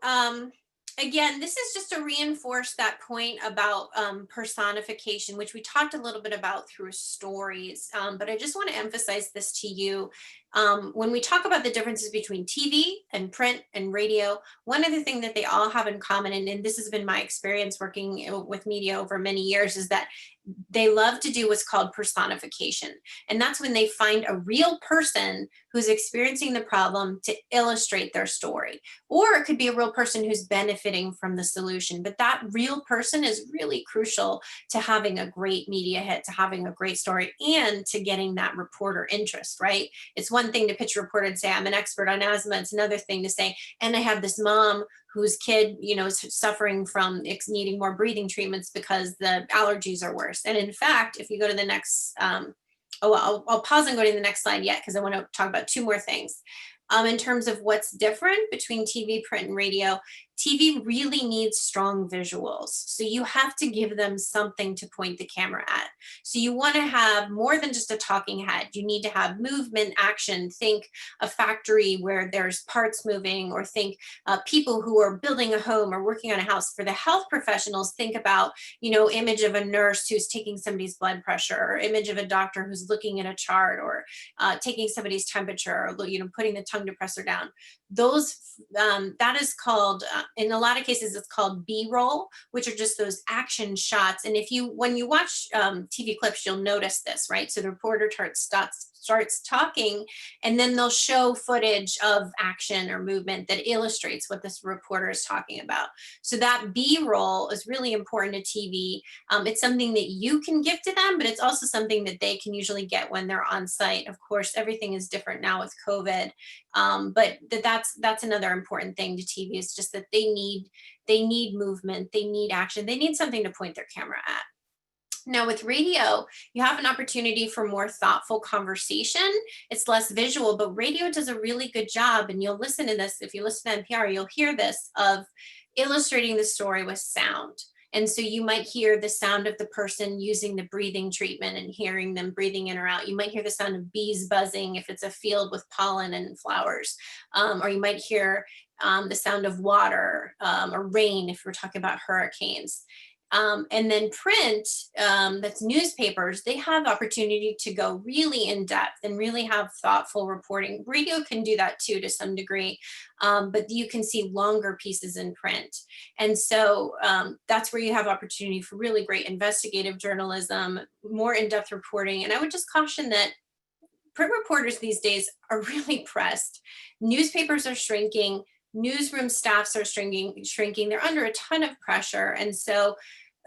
again, this is just to reinforce that point about personification, which we talked a little bit about through stories. But I just want to emphasize this to you. When we talk about the differences between TV and print and radio, one of the things that they all have in common, and this has been my experience working with media over many years, is that they love to do what's called personification. And that's when they find a real person who's experiencing the problem to illustrate their story. Or it could be a real person who's benefiting from the solution. But that real person is really crucial to having a great media hit, to having a great story, and to getting that reporter interest, right? It's one thing to pitch a reporter and say, I'm an expert on asthma. It's another thing to say, and I have this mom whose kid, is suffering from needing more breathing treatments because the allergies are worse. And in fact, if you go to the next, I'll pause and go to the next slide yet, because I want to talk about two more things. In terms of what's different between TV, print, and radio, TV really needs strong visuals. So you have to give them something to point the camera at. So you want to have more than just a talking head. You need to have movement, action. Think a factory where there's parts moving, or think people who are building a home or working on a house. For the health professionals, think about, image of a nurse who's taking somebody's blood pressure, or image of a doctor who's looking at a chart, or taking somebody's temperature, or, putting the tongue depressor down. That is called, in a lot of cases, it's called B-roll, which are just those action shots. And when you watch TV clips, you'll notice this, right? So the reporter starts talking, and then they'll show footage of action or movement that illustrates what this reporter is talking about. So that B-roll is really important to TV. It's something that you can give to them, but it's also something that they can usually get when they're on site. Of course, everything is different now with COVID, but that's another important thing to TV, is just that they need movement, they need action, they need something to point their camera at. Now with radio, you have an opportunity for more thoughtful conversation. It's less visual, but radio does a really good job. And you'll listen to this, if you listen to NPR, you'll hear this, of illustrating the story with sound. And so you might hear the sound of the person using the breathing treatment and hearing them breathing in or out. You might hear the sound of bees buzzing if it's a field with pollen and flowers. Or you might hear the sound of water or rain if we're talking about hurricanes. And then print, that's newspapers, they have opportunity to go really in depth and really have thoughtful reporting. Radio can do that too to some degree, but you can see longer pieces in print. And so that's where you have opportunity for really great investigative journalism, more in-depth reporting. And I would just caution that print reporters these days are really pressed. Newspapers are shrinking. Newsroom staffs are shrinking. They're under a ton of pressure. And so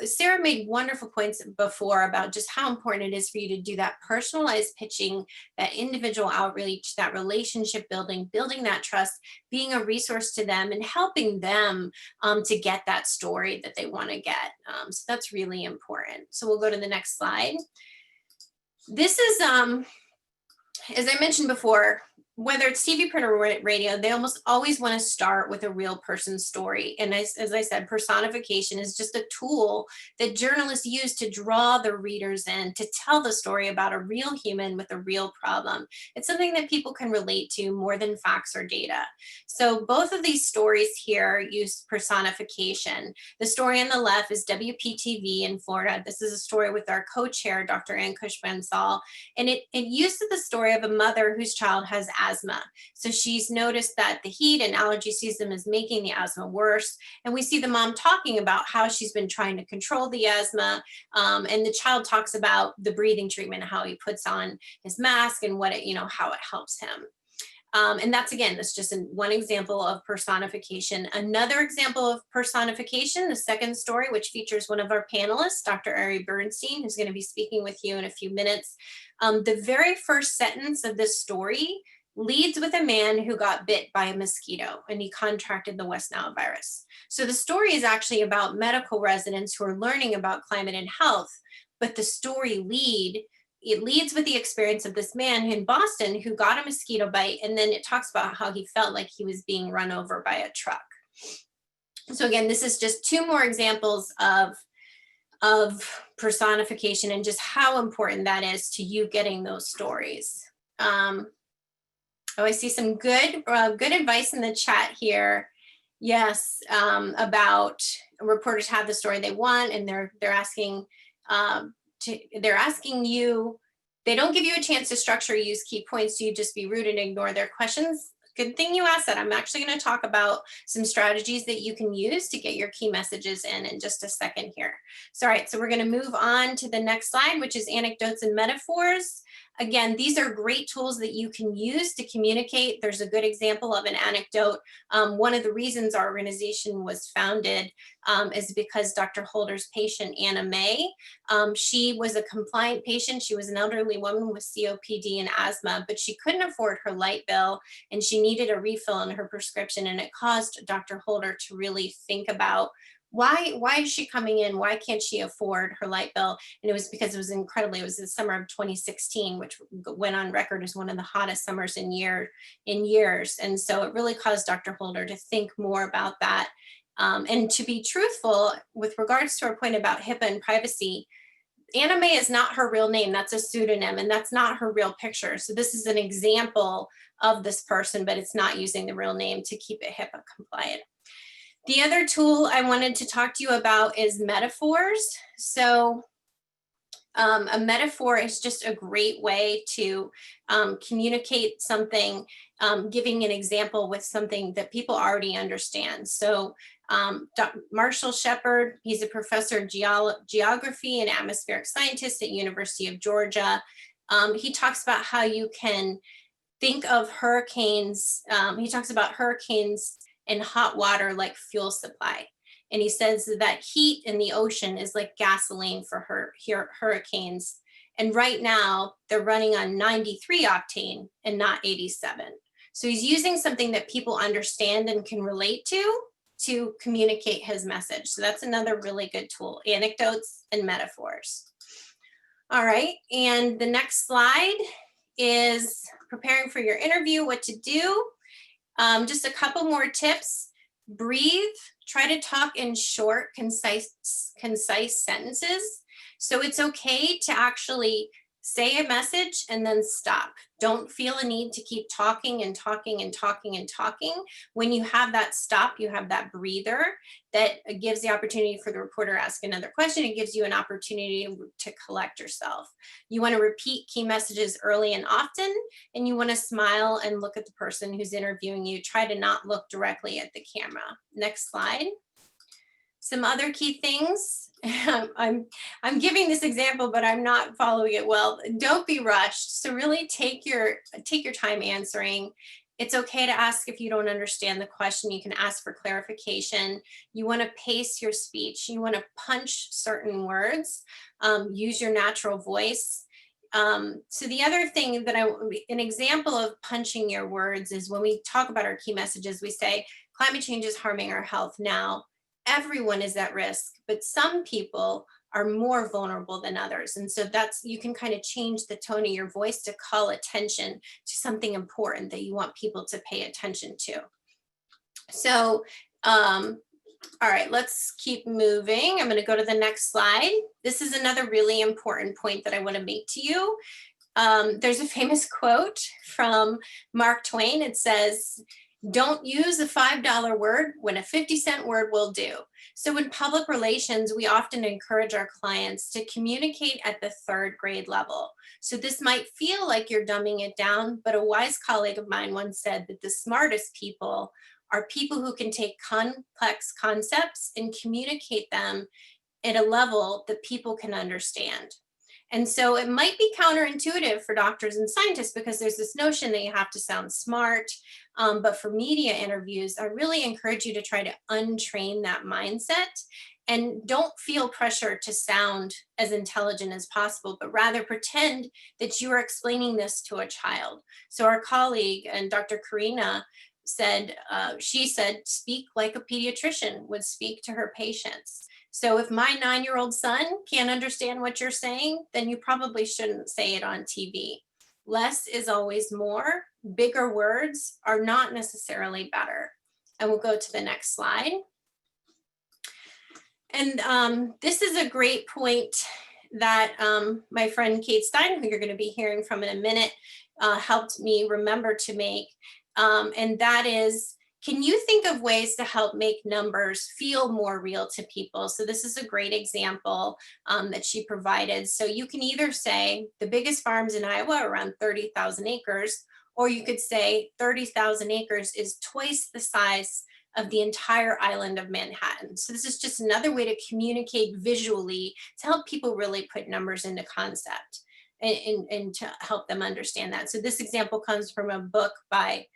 Sarah made wonderful points before about just how important it is for you to do that personalized pitching, that individual outreach, that relationship building, building that trust, being a resource to them and helping them to get that story that they want to get. So that's really important. So we'll go to the next slide. This is, as I mentioned before, whether it's TV, print, or radio, they almost always want to start with a real person's story. And as I said, personification is just a tool that journalists use to draw the readers in, to tell the story about a real human with a real problem. It's something that people can relate to more than facts or data. So both of these stories here use personification. The story on the left is WPTV in Florida. This is a story with our co-chair, Dr. Ann Cushman-Saul, and it uses the story of a mother whose child has asthma. So she's noticed that the heat and allergy season is making the asthma worse. And we see the mom talking about how she's been trying to control the asthma. And the child talks about the breathing treatment, how he puts on his mask and what it, how it helps him. And that's just one example of personification. Another example of personification, the second story, which features one of our panelists, Dr. Ari Bernstein, who's going to be speaking with you in a few minutes. The very first sentence of this story leads with a man who got bit by a mosquito and he contracted the West Nile virus. So the story is actually about medical residents who are learning about climate and health, but the story leads with the experience of this man in Boston who got a mosquito bite, and then it talks about how he felt like he was being run over by a truck. So again, this is just two more examples of personification and just how important that is to you getting those stories. I see some good advice in the chat here. Yes, about reporters have the story they want, and they're asking you, they don't give you a chance to structure or use key points, so you just be rude and ignore their questions. Good thing you asked that. I'm actually going to talk about some strategies that you can use to get your key messages in just a second here. So, all right, so we're going to move on to the next slide, which is anecdotes and metaphors. Again, these are great tools that you can use to communicate. There's a good example of an anecdote. One of the reasons our organization was founded is because Dr. Holder's patient, Anna May, she was a compliant patient. She was an elderly woman with COPD and asthma, but she couldn't afford her light bill and she needed a refill on her prescription. And it caused Dr. Holder to really think about why is she coming in? Why can't she afford her light bill? And it was because it was the summer of 2016, which went on record as one of the hottest summers in years. And so it really caused Dr. Holder to think more about that. And to be truthful, with regards to our point about HIPAA and privacy, Anna May is not her real name. That's a pseudonym, and that's not her real picture. So this is an example of this person, but it's not using the real name to keep it HIPAA compliant. The other tool I wanted to talk to you about is metaphors. So a metaphor is just a great way to communicate something, giving an example with something that people already understand. So Marshall Shepard, he's a professor of geography and atmospheric scientist at University of Georgia. He talks about how you can think of hurricanes. He talks about hurricanes and hot water like fuel supply. And he says that heat in the ocean is like gasoline for hurricanes. And right now they're running on 93 octane and not 87. So he's using something that people understand and can relate to communicate his message. So that's another really good tool, anecdotes and metaphors. All right, and the next slide is preparing for your interview, what to do. Just a couple more tips. Breathe, try to talk in short, concise sentences. So it's okay to actually say a message and then stop. Don't feel a need to keep talking and talking and talking and talking. When you have that stop, you have that breather that gives the opportunity for the reporter to ask another question. It gives you an opportunity to collect yourself. You want to repeat key messages early and often, and you want to smile and look at the person who's interviewing you. Try to not look directly at the camera. Next slide. Some other key things. I'm giving this example, but I'm not following it well. Don't be rushed. So really take your time answering. It's okay to ask if you don't understand the question. You can ask for clarification. You want to pace your speech. You want to punch certain words. Use your natural voice. So the other thing that an example of punching your words is when we talk about our key messages, we say climate change is harming our health now. Everyone is at risk, but some people are more vulnerable than others. And so you can kind of change the tone of your voice to call attention to something important that you want people to pay attention to. So, all right, let's keep moving. I'm going to go to the next slide. This is another really important point that I want to make to you. There's a famous quote from Mark Twain. It says, "Don't use a $5 word when a 50-cent word will do." So in public relations, we often encourage our clients to communicate at the 3rd grade level. So this might feel like you're dumbing it down, but a wise colleague of mine once said that the smartest people are people who can take complex concepts and communicate them at a level that people can understand. And so it might be counterintuitive for doctors and scientists because there's this notion that you have to sound smart. But for media interviews, I really encourage you to try to untrain that mindset and don't feel pressure to sound as intelligent as possible, but rather pretend that you are explaining this to a child. So our colleague and Dr. Karina said, she said, speak like a pediatrician would speak to her patients. So if my 9-year-old son can't understand what you're saying, then you probably shouldn't say it on TV. Less is always more. Bigger words are not necessarily better. And we'll go to the next slide. And this is a great point that my friend Kate Stein, who you're going to be hearing from in a minute, helped me remember to make. And that is, can you think of ways to help make numbers feel more real to people? So this is a great example that she provided. So you can either say the biggest farms in Iowa are around 30,000 acres, or you could say 30,000 acres is twice the size of the entire island of Manhattan. So this is just another way to communicate visually to help people really put numbers into concept and to help them understand that. So this example comes from a book by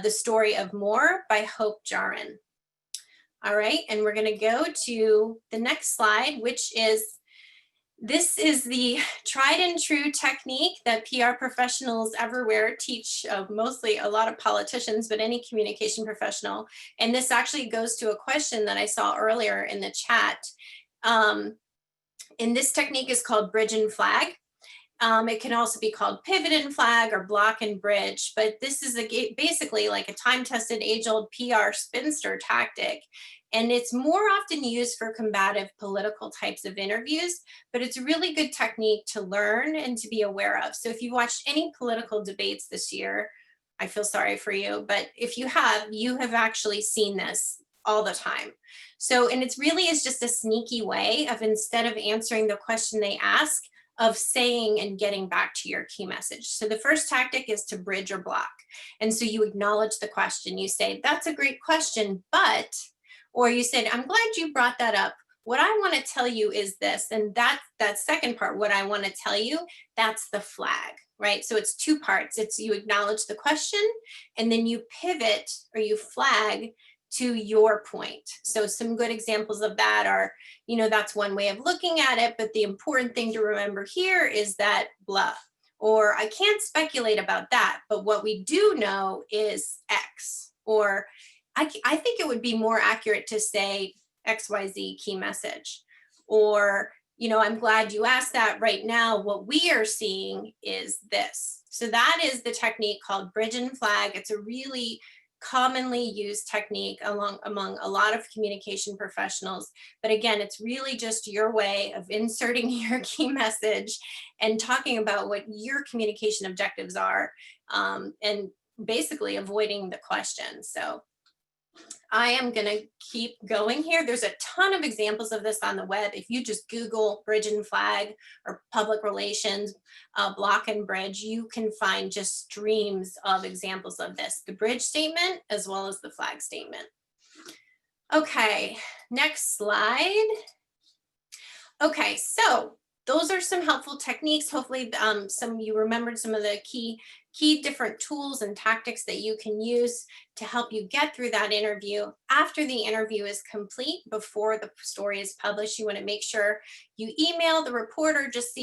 The Story of More by Hope Jahren. All right, and we're going to go to the next slide, which is, this is the tried and true technique that PR professionals everywhere teach, mostly a lot of politicians, but any communication professional. And this actually goes to a question that I saw earlier in the chat. And this technique is called bridge and flag. It can also be called pivot and flag or block and bridge, but this is basically like a time-tested, age-old PR spinster tactic. And it's more often used for combative political types of interviews, but it's a really good technique to learn and to be aware of. So if you watched any political debates this year, I feel sorry for you, but if you have actually seen this all the time. So, and it's really is just a sneaky way of, instead of answering the question they ask, of saying and getting back to your key message. So the first tactic is to bridge or block. And so you acknowledge the question. You say, that's a great question, but, or you said, I'm glad you brought that up. What I want to tell you is this, and that second part, what I want to tell you, that's the flag, right? So it's 2 parts. It's you acknowledge the question, and then you pivot or you flag to your point. So some good examples of that are, that's one way of looking at it, but the important thing to remember here is that blah, or I can't speculate about that, but what we do know is X, or I think it would be more accurate to say XYZ key message, or, I'm glad you asked that. Right now, what we are seeing is this. So that is the technique called bridge and flag. It's a really commonly used technique among a lot of communication professionals. But again, it's really just your way of inserting your key message and talking about what your communication objectives are, and basically avoiding the question. So I am going to keep going here. There's a ton of examples of this on the web. If you just Google bridge and flag or public relations, block and bridge, you can find just streams of examples of this, the bridge statement as well as the flag statement. Okay, next slide. Okay, so those are some helpful techniques. Hopefully some you remembered some of the key different tools and tactics that you can use to help you get through that interview. After the interview is complete, before the story is published, you want to make sure you email the reporter, just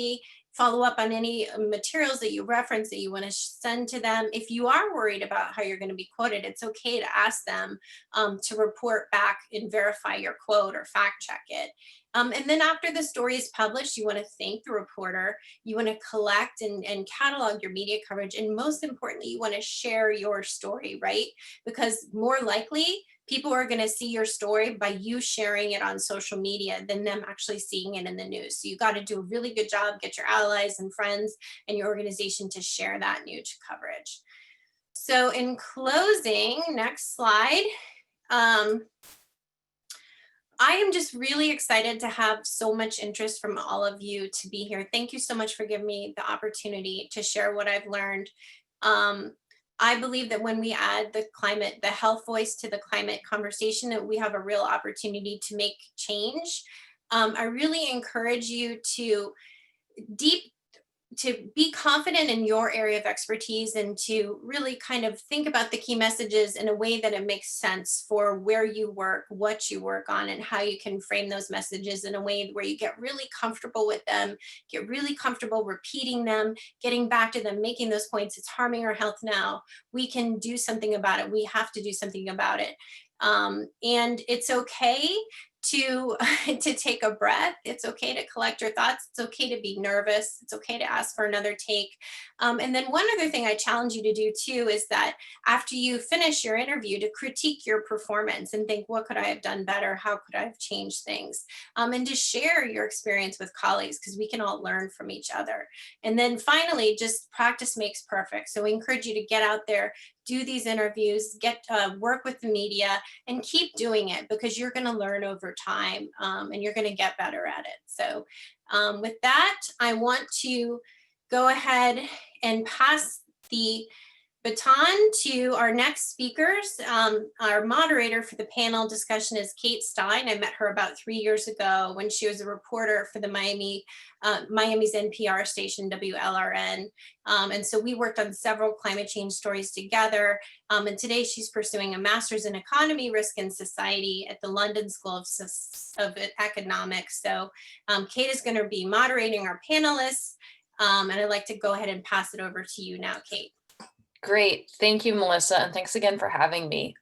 follow up on any materials that you reference that you want to send to them. If you are worried about how you're going to be quoted, it's okay to ask them to report back and verify your quote or fact check it. And then after the story is published, you want to thank the reporter. You want to collect and catalog your media coverage. And most importantly, you want to share your story, right? Because more likely, people are going to see your story by you sharing it on social media than them actually seeing it in the news. So you got to do a really good job, get your allies and friends and your organization to share that news coverage. So in closing, next slide. I am just really excited to have so much interest from all of you to be here. Thank you so much for giving me the opportunity to share what I've learned. I believe that when we add the health voice to the climate conversation, that we have a real opportunity to make change. I really encourage you to be confident in your area of expertise and to really kind of think about the key messages in a way that it makes sense for where you work, what you work on, and how you can frame those messages in a way where you get really comfortable with them, get really comfortable repeating them, getting back to them, making those points. It's harming our health now. We can do something about it. We have to do something about it. And it's okay to take a breath. It's okay to collect your thoughts. It's okay to be nervous. It's okay to ask for another take. And then one other thing I challenge you to do too is that after you finish your interview, to critique your performance and think, what could I have done better? How could I have changed things? And to share your experience with colleagues, because we can all learn from each other. And then finally, just practice makes perfect. So we encourage you to get out there, do these interviews, work with the media, and keep doing it, because you're going to learn over time and you're going to get better at it. So with that, I want to go ahead and pass the baton to our next speakers. Our moderator for the panel discussion is Kate Stein. I met her about 3 years ago when she was a reporter for the Miami's NPR station, WLRN. And so we worked on several climate change stories together. And today she's pursuing a master's in economy, risk, and society at the London School of Economics. So Kate is going to be moderating our panelists. And I'd like to go ahead and pass it over to you now, Kate. Great. Thank you, Melissa. And thanks again for having me.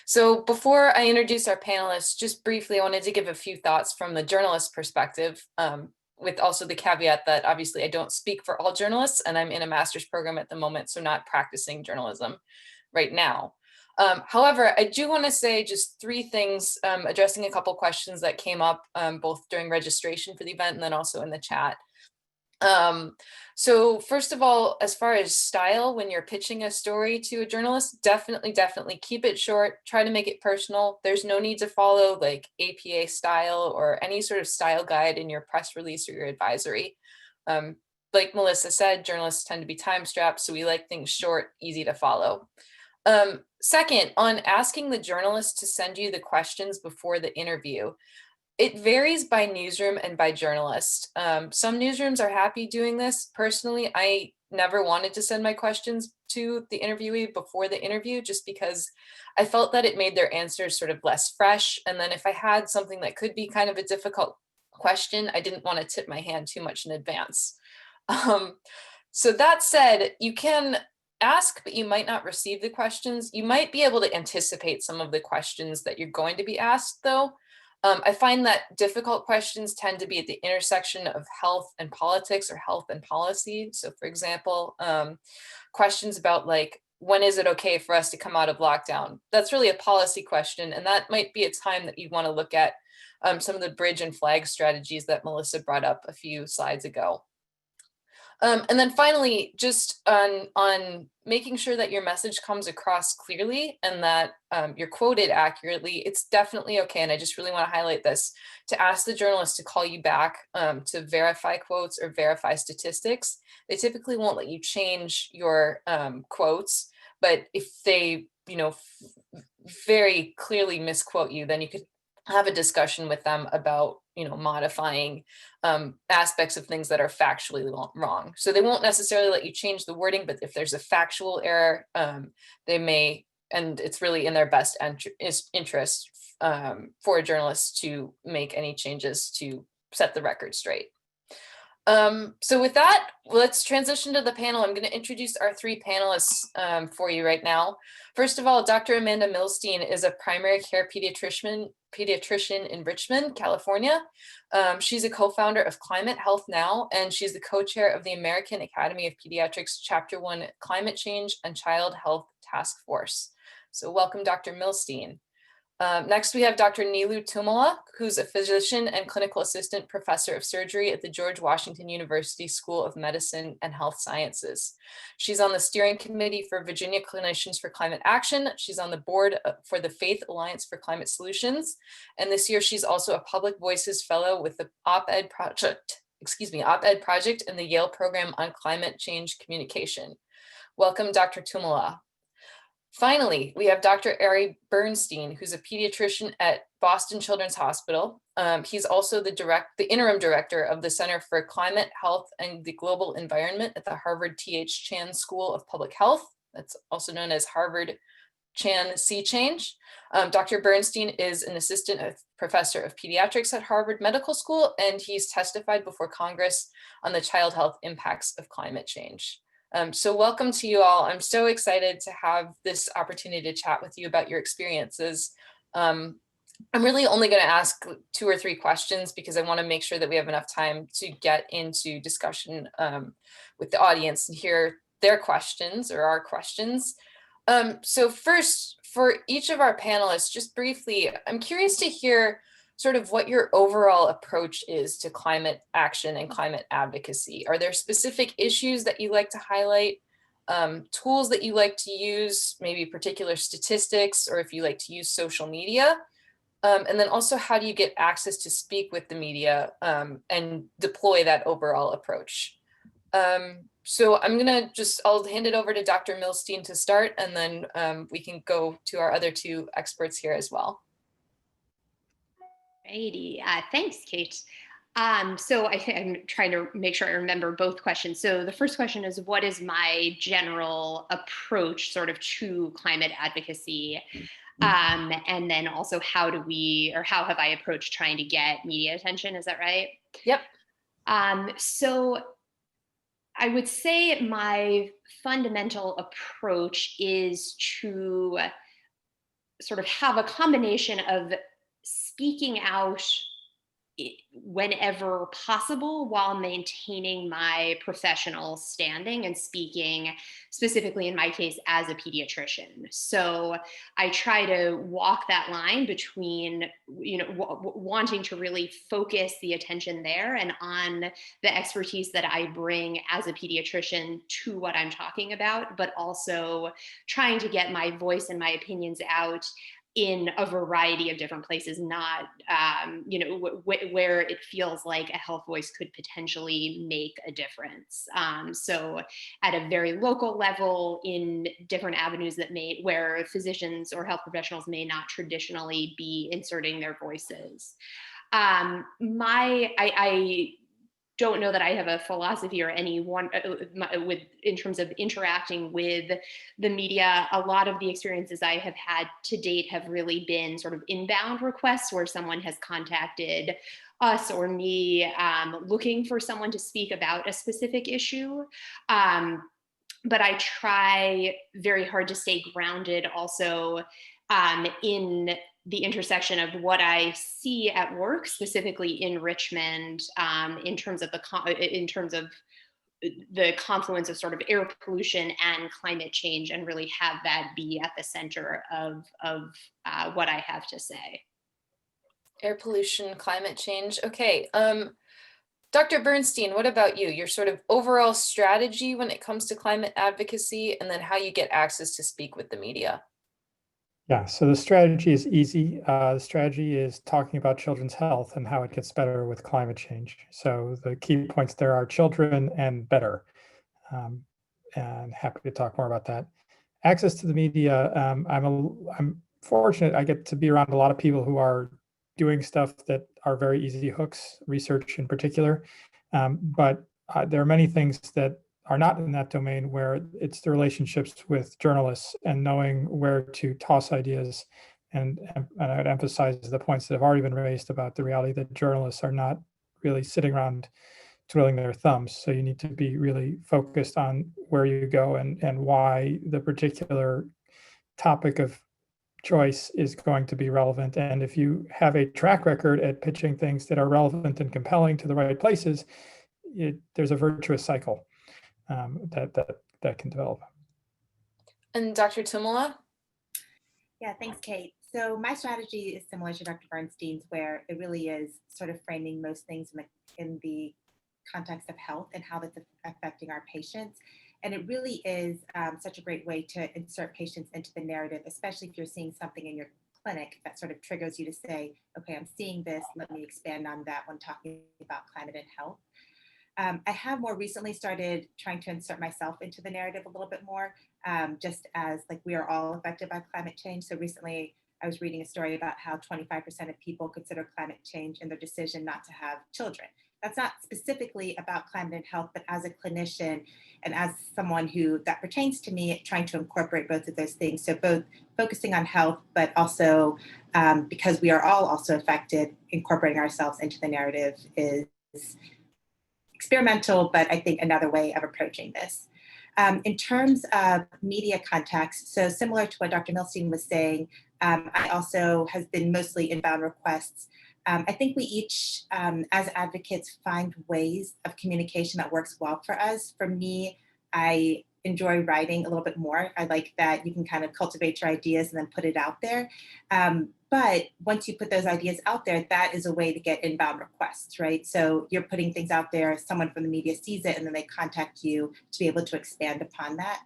So before I introduce our panelists, just briefly, I wanted to give a few thoughts from the journalist perspective, with also the caveat that obviously I don't speak for all journalists, and I'm in a master's program at the moment, so not practicing journalism right now. However, I do want to say just 3 things, addressing a couple questions that came up both during registration for the event and then also in the chat. So first of all, as far as style, when you're pitching a story to a journalist, definitely keep it short, try to make it personal. There's no need to follow like APA style or any sort of style guide in your press release or your advisory. Like Melissa said, journalists tend to be time strapped, so we like things short, easy to follow. Second, on asking the journalist to send you the questions before the interview, it varies by newsroom and by journalist. Some newsrooms are happy doing this. Personally, I never wanted to send my questions to the interviewee before the interview, just because I felt that it made their answers sort of less fresh. And then if I had something that could be kind of a difficult question, I didn't want to tip my hand too much in advance. So that said, you can ask, but you might not receive the questions. You might be able to anticipate some of the questions that you're going to be asked, though. I find that difficult questions tend to be at the intersection of health and politics or health and policy. So for example, questions about like, when is it okay for us to come out of lockdown? That's really a policy question. And that might be a time that you want to look at some of the bridge and flag strategies that Melissa brought up a few slides ago. And then finally, just on making sure that your message comes across clearly and that you're quoted accurately, it's definitely okay. And I just really want to highlight this, to ask the journalist to call you back to verify quotes or verify statistics. They typically won't let you change your quotes, but if they, very clearly misquote you, then you could have a discussion with them about, modifying aspects of things that are factually wrong. So they won't necessarily let you change the wording, but if there's a factual error, they may, and it's really in their best interest for a journalist to make any changes to set the record straight. So with that, let's transition to the panel. I'm going to introduce our three panelists for you right now. First of all, Dr. Amanda Milstein is a primary care pediatrician in Richmond, California. She's a co-founder of Climate Health Now, and she's the co-chair of the American Academy of Pediatrics Chapter 1 Climate Change and Child Health Task Force. So welcome, Dr. Milstein. Next, we have Dr. Neelu Tumala, who's a physician and clinical assistant professor of surgery at the George Washington University School of Medicine and Health Sciences. She's on the steering committee for Virginia Clinicians for Climate Action. She's on the board for the Faith Alliance for Climate Solutions. And this year, she's also a Public Voices Fellow with the op-ed project in the Yale Program on Climate Change Communication. Welcome, Dr. Tumala. Finally, we have Dr. Ari Bernstein, who's a pediatrician at Boston Children's Hospital. He's also the interim director of the Center for Climate, Health, and the Global Environment at the Harvard T.H. Chan School of Public Health. That's also known as Harvard Chan Sea Change. Dr. Bernstein is an assistant professor of pediatrics at Harvard Medical School, and he's testified before Congress on the child health impacts of climate change. So welcome to you all. I'm so excited to have this opportunity to chat with you about your experiences. I'm really only going to ask 2 or 3 questions because I want to make sure that we have enough time to get into discussion with the audience and hear their questions or our questions. So first, for each of our panelists, just briefly, I'm curious to hear sort of what your overall approach is to climate action and climate advocacy. Are there specific issues that you like to highlight, tools that you like to use, maybe particular statistics, or if you like to use social media? And then also, how do you get access to speak with the media and deploy that overall approach? So I'll hand it over to Dr. Milstein to start, and then we can go to our other 2 experts here as well. Righty. Thanks, Kate. So I'm trying to make sure I remember both questions. So the first question is, what is my general approach sort of to climate advocacy? And then also, how have I approached trying to get media attention? Is that right? Yep. So I would say my fundamental approach is to sort of have a combination of speaking out whenever possible while maintaining my professional standing and speaking specifically in my case as a pediatrician. So I try to walk that line between, wanting to really focus the attention there and on the expertise that I bring as a pediatrician to what I'm talking about, but also trying to get my voice and my opinions out in a variety of different places, not, where it feels like a health voice could potentially make a difference. So at a very local level, in different avenues where physicians or health professionals may not traditionally be inserting their voices. I don't know that I have a philosophy or any one in terms of interacting with the media. A lot of the experiences I have had to date have really been sort of inbound requests where someone has contacted us or me looking for someone to speak about a specific issue. But I try very hard to stay grounded also in the intersection of what I see at work, specifically in Richmond, in terms of the confluence of sort of air pollution and climate change, and really have that be at the center of what I have to say. Air pollution, climate change. Okay. Dr. Bernstein, what about you? Your sort of overall strategy when it comes to climate advocacy, and then how you get access to speak with the media. Yeah, so the strategy is easy. The strategy is talking about children's health and how it gets better with climate change. So the key points there are children and better. And happy to talk more about that. Access to the media, I'm fortunate I get to be around a lot of people who are doing stuff that are very easy hooks, research in particular. But there are many things that are not in that domain where it's the relationships with journalists and knowing where to toss ideas. And I'd emphasize the points that have already been raised about the reality that journalists are not really sitting around twiddling their thumbs. So you need to be really focused on where you go and why the particular topic of choice is going to be relevant. And if you have a track record at pitching things that are relevant and compelling to the right places, there's a virtuous cycle that can develop. And Dr. Tummala? Yeah, thanks, Kate. So my strategy is similar to Dr. Bernstein's, where it really is sort of framing most things in the context of health and how that's affecting our patients. And it really is such a great way to insert patients into the narrative, especially if you're seeing something in your clinic that sort of triggers you to say, okay, I'm seeing this, let me expand on that when talking about climate and health. I have more recently started trying to insert myself into the narrative a little bit more, just as like we are all affected by climate change. So recently I was reading a story about how 25% of people consider climate change in their decision not to have children. That's not specifically about climate and health, but as a clinician and as someone who that pertains to me, trying to incorporate both of those things. So both focusing on health, but also because we are all also affected, incorporating ourselves into the narrative is experimental, but I think another way of approaching this. In terms of media context, so similar to what Dr. Milstein was saying, I also has been mostly inbound requests. I think we each, as advocates, find ways of communication that works well for us. For me, I enjoy writing a little bit more. I like that you can kind of cultivate your ideas and then put it out there. But once you put those ideas out there, that is a way to get inbound requests, right? So you're putting things out there, someone from the media sees it, and then they contact you to be able to expand upon that.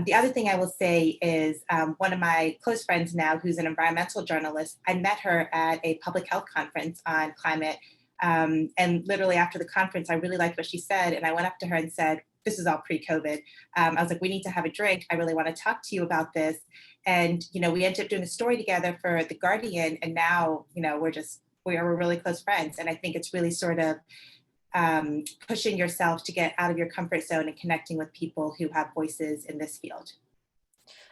The other thing I will say is one of my close friends now, who's an environmental journalist, I met her at a public health conference on climate. And literally after the conference, I really liked what she said. And I went up to her and said, this is all pre-COVID. I was like, we need to have a drink. I really want to talk to you about this. And, you know, we ended up doing a story together for The Guardian. And now, you know, we're really close friends. And I think it's really sort of pushing yourself to get out of your comfort zone and connecting with people who have voices in this field.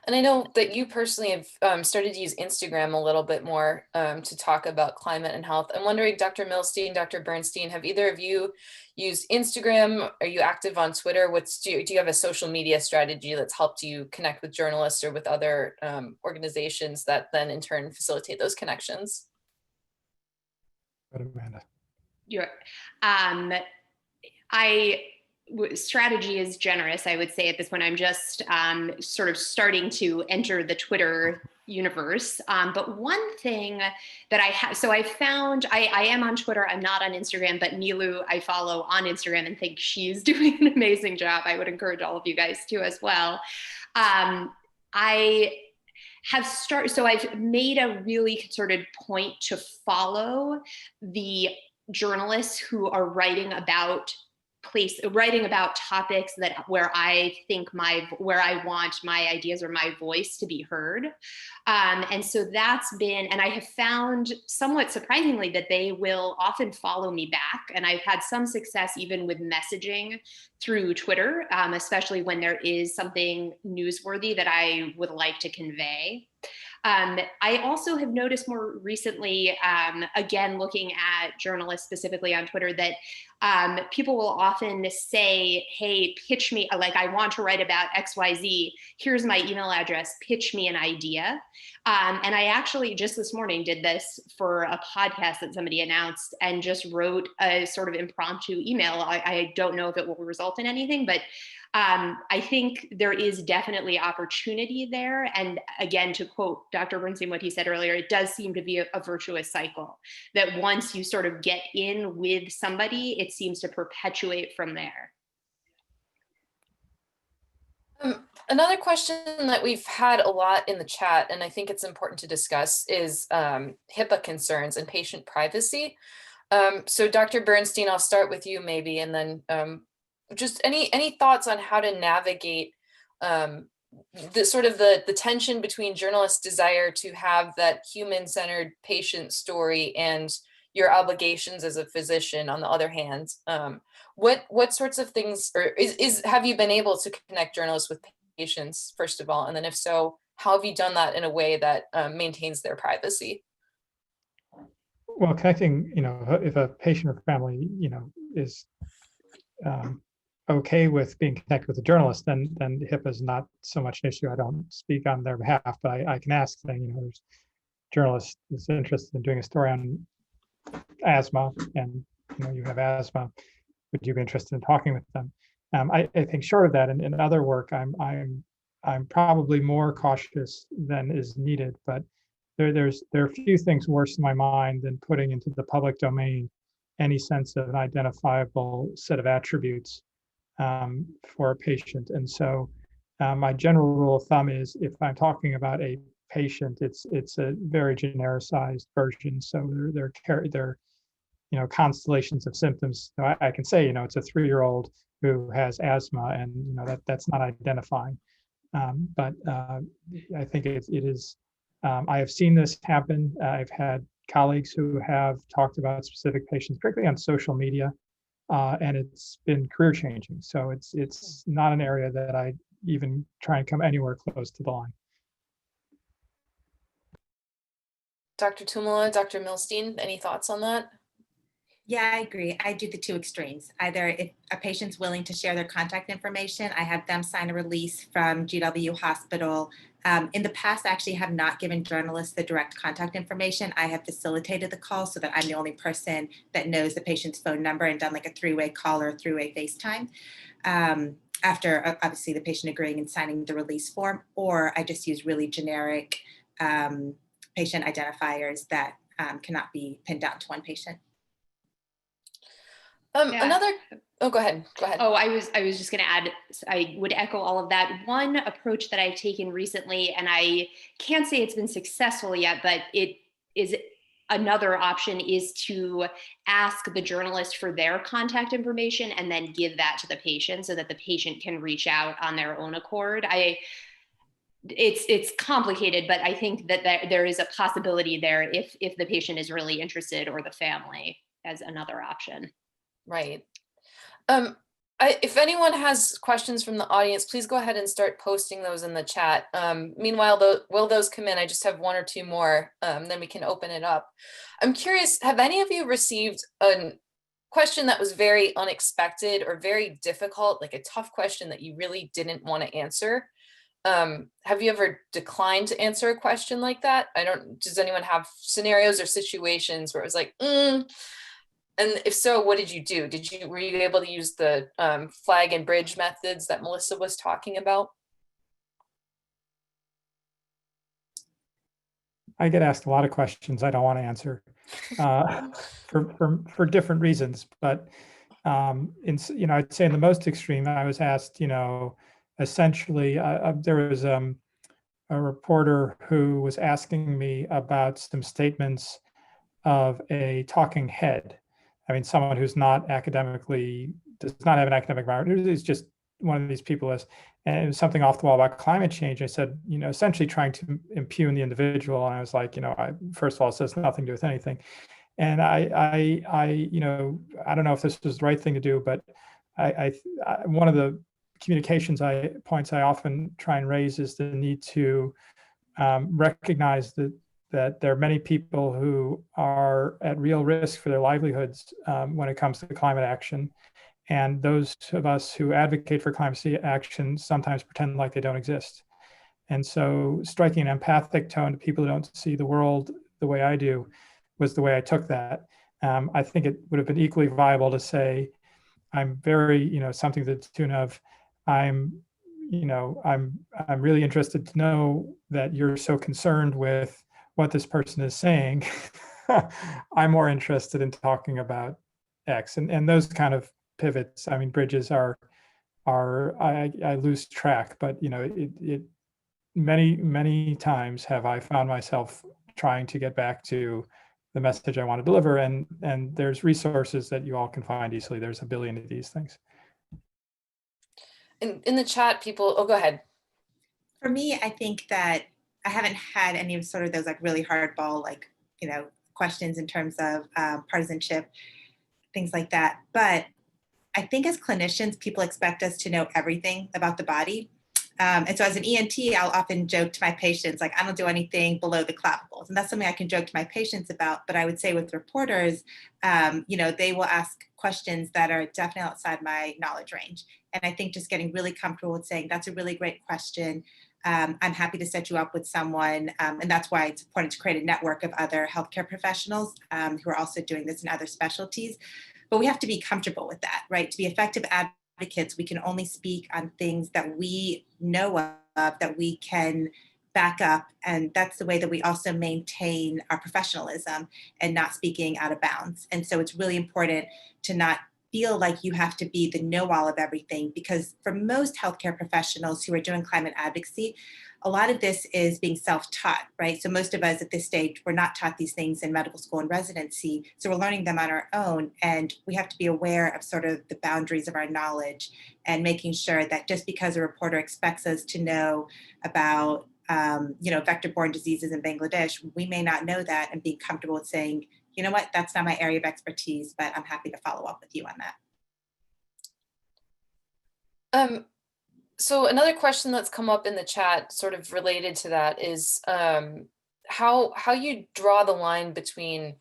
And I know that you personally have started to use Instagram a little bit more to talk about climate and health. I'm wondering, Dr. Milstein, Dr. Bernstein, have either of you used Instagram? Are you active on Twitter? Do you have a social media strategy that's helped you connect with journalists or with other organizations that then in turn facilitate those connections? Amanda. Strategy is generous, I would say at this point. I'm just sort of starting to enter the Twitter universe. But one thing that I found, I am on Twitter, I'm not on Instagram, but Nilu I follow on Instagram and think she's doing an amazing job. I would encourage all of you guys to as well. I've made a really concerted point to follow the journalists who are writing about topics where I want my ideas or my voice to be heard. And so that's been, and I have found somewhat surprisingly that they will often follow me back. And I've had some success even with messaging through Twitter, especially when there is something newsworthy that I would like to convey. I also have noticed more recently, again, looking at journalists specifically on Twitter, that people will often say, hey, pitch me, like I want to write about XYZ, here's my email address, pitch me an idea. And I actually just this morning did this for a podcast that somebody announced and just wrote a sort of impromptu email. I don't know if it will result in anything, but I think there is definitely opportunity there. And again, to quote Dr. Bernstein, what he said earlier, it does seem to be a virtuous cycle that once you sort of get in with somebody, it seems to perpetuate from there. Another question that we've had a lot in the chat, and I think it's important to discuss, is HIPAA concerns and patient privacy. So Dr. Bernstein, I'll start with you maybe, and then just any thoughts on how to navigate the sort of the tension between journalists' desire to have that human-centered patient story and your obligations as a physician on the other hand. What sorts of things, or have you been able to connect journalists with patients, first of all? And then if so, how have you done that in a way that maintains their privacy? Well, connecting, if a patient or family, is okay with being connected with a journalist, then HIPAA is not so much an issue. I don't speak on their behalf, but I can ask, saying, there's a journalist that's interested in doing a story on asthma, and you have asthma. Would you be interested in talking with them? I think short of that, and in other work, I'm probably more cautious than is needed, but there are few things worse in my mind than putting into the public domain any sense of an identifiable set of attributes for a patient. And so my general rule of thumb is, if I'm talking about a patient, it's a very genericized version. So they're constellations of symptoms. So I can say, it's a 3-year-old who has asthma, and that's not identifying. But I think it is. I have seen this happen. I've had colleagues who have talked about specific patients, particularly on social media, and it's been career changing. So it's not an area that I even try and come anywhere close to the line. Dr. Tumala, Dr. Milstein, any thoughts on that? Yeah, I agree. I do the two extremes. Either if a patient's willing to share their contact information, I have them sign a release from GW Hospital. In the past, I actually have not given journalists the direct contact information. I have facilitated the call so that I'm the only person that knows the patient's phone number, and done like a 3-way call or 3-way FaceTime. After obviously the patient agreeing and signing the release form, or I just use really generic patient identifiers that cannot be pinned down to one patient. Another, go ahead. Oh, I was just going to add, I would echo all of that. One approach that I've taken recently, and I can't say it's been successful yet, but it is another option, is to ask the journalist for their contact information and then give that to the patient so that the patient can reach out on their own accord. It's complicated, but I think that there is a possibility there if the patient is really interested, or the family, as another option. Right. If anyone has questions from the audience, please go ahead and start posting those in the chat. Meanwhile, while those come in, I just have 1 or 2 more, then we can open it up. I'm curious, have any of you received a question that was very unexpected or very difficult, like a tough question that you really didn't want to answer? Have you ever declined to answer a question like that? Does anyone have scenarios or situations where it was like, And if so, what did you do? Were you able to use the flag and bridge methods that Melissa was talking about? I get asked a lot of questions I don't want to answer for different reasons. But I'd say in the most extreme, I was asked, essentially, there was a reporter who was asking me about some statements of a talking head. I mean, someone who's not does not have an academic background, who's just one of these people is, and it was something off the wall about climate change. I said, essentially trying to impugn the individual. And I was like, first of all, it says nothing to do with anything. And I don't know if this was the right thing to do, but I one of the communications points I often try and raise is the need to recognize that there are many people who are at real risk for their livelihoods when it comes to climate action. And those of us who advocate for climate action sometimes pretend like they don't exist. And so striking an empathic tone to people who don't see the world the way I do was the way I took that. I think it would have been equally viable to say, I'm very, something to the tune of, I'm really interested to know that you're so concerned with what this person is saying. I'm more interested in talking about X, and those kind of pivots. I mean, bridges I lose track, but many times have I found myself trying to get back to the message I want to deliver, and there's resources that you all can find easily. There's a billion of these things. In the chat, people, go ahead. For me, I think that I haven't had any of sort of those like really hardball, like, questions in terms of partisanship, things like that. But I think as clinicians, people expect us to know everything about the body. And so as an ENT, I'll often joke to my patients, like, I don't do anything below the clavicles. And that's something I can joke to my patients about. But I would say with reporters, they will ask questions that are definitely outside my knowledge range. And I think just getting really comfortable with saying, that's a really great question. I'm happy to set you up with someone. And that's why it's important to create a network of other healthcare professionals who are also doing this in other specialties. But we have to be comfortable with that, right? To be effective advocates, we can only speak on things that we know of, that we can back up. And that's the way that we also maintain our professionalism and not speaking out of bounds. And so it's really important to not feel like you have to be the know-all of everything, because for most healthcare professionals who are doing climate advocacy, a lot of this is being self-taught, right? So most of us at this stage, we're not taught these things in medical school and residency. So we're learning them on our own. And we have to be aware of sort of the boundaries of our knowledge and making sure that just because a reporter expects us to know about vector-borne diseases in Bangladesh, we may not know that, and be comfortable with saying, you know what, that's not my area of expertise, but I'm happy to follow up with you on that. So another question that's come up in the chat sort of related to that is how you draw the line between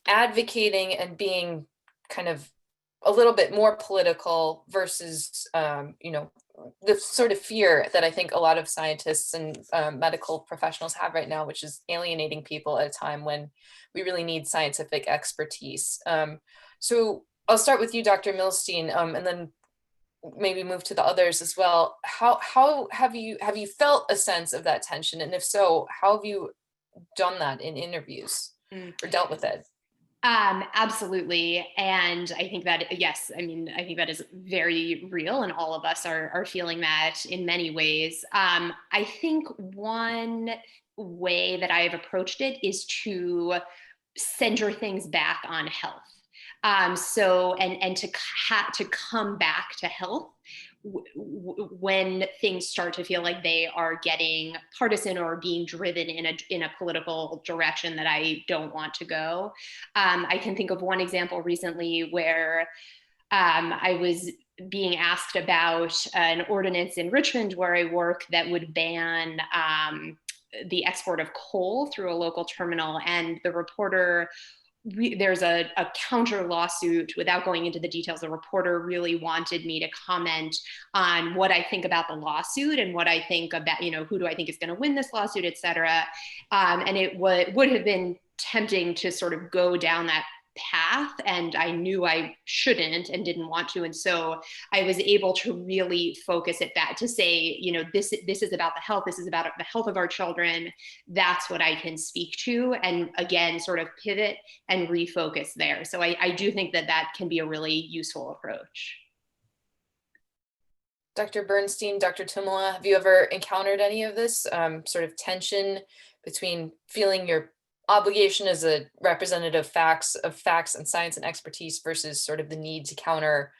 advocating and being kind of a little bit more political versus, the sort of fear that I think a lot of scientists and medical professionals have right now, which is alienating people at a time when we really need scientific expertise. So I'll start with you, Dr. Milstein, and then maybe move to the others as well. How have you felt a sense of that tension? And if so, how have you done that in interviews or dealt with it? Absolutely. And I think that, yes, I think that is very real, and all of us are feeling that in many ways. I think one way that I have approached it is to center things back on health. And to come back to health when things start to feel like they are getting partisan or being driven in a political direction that I don't want to go. I can think of one example recently where I was being asked about an ordinance in Richmond where I work that would ban the export of coal through a local terminal, and the reporter, there's a counter lawsuit. Without going into the details, the reporter really wanted me to comment on what I think about the lawsuit and what I think about, who do I think is going to win this lawsuit, et cetera. And it would have been tempting to sort of go down that path, and I knew I shouldn't and didn't want to. And so I was able to really focus it back to say, this is about the health. This is about the health of our children. That's what I can speak to. And again, sort of pivot and refocus there. So I do think that can be a really useful approach. Dr. Bernstein, Dr. Tumala, have you ever encountered any of this sort of tension between feeling your obligation as a representative of facts and science and expertise versus sort of the need to counter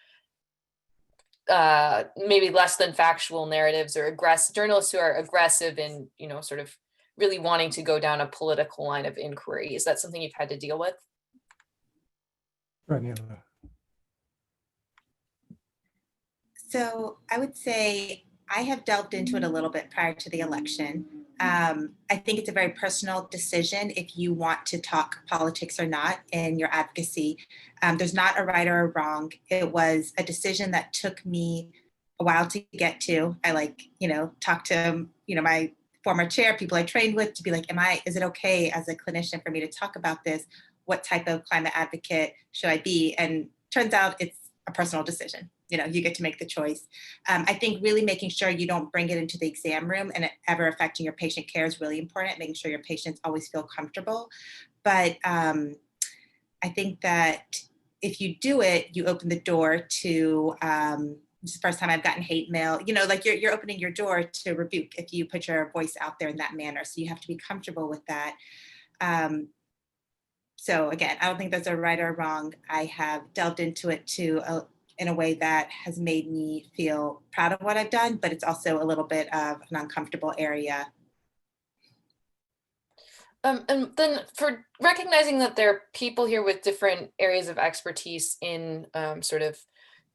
maybe less than factual narratives or journalists who are aggressive in, sort of really wanting to go down a political line of inquiry? Is that something you've had to deal with? Right, Neela. So I would say I have delved into it a little bit prior to the election. I think it's a very personal decision if you want to talk politics or not in your advocacy. There's not a right or a wrong. It was a decision that took me a while to get to. I talked to, my former chair, people I trained with, to be like, is it okay as a clinician for me to talk about this? What type of climate advocate should I be? And turns out it's a personal decision. You get to make the choice. I think really making sure you don't bring it into the exam room and it ever affecting your patient care is really important, making sure your patients always feel comfortable. But I think that if you do it, you open the door to, this is the first time I've gotten hate mail, you're opening your door to rebuke if you put your voice out there in that manner. So you have to be comfortable with that. So again, I don't think there's a right or wrong. I have delved into it to in a way that has made me feel proud of what I've done, but it's also a little bit of an uncomfortable area. And then for recognizing that there are people here with different areas of expertise in sort of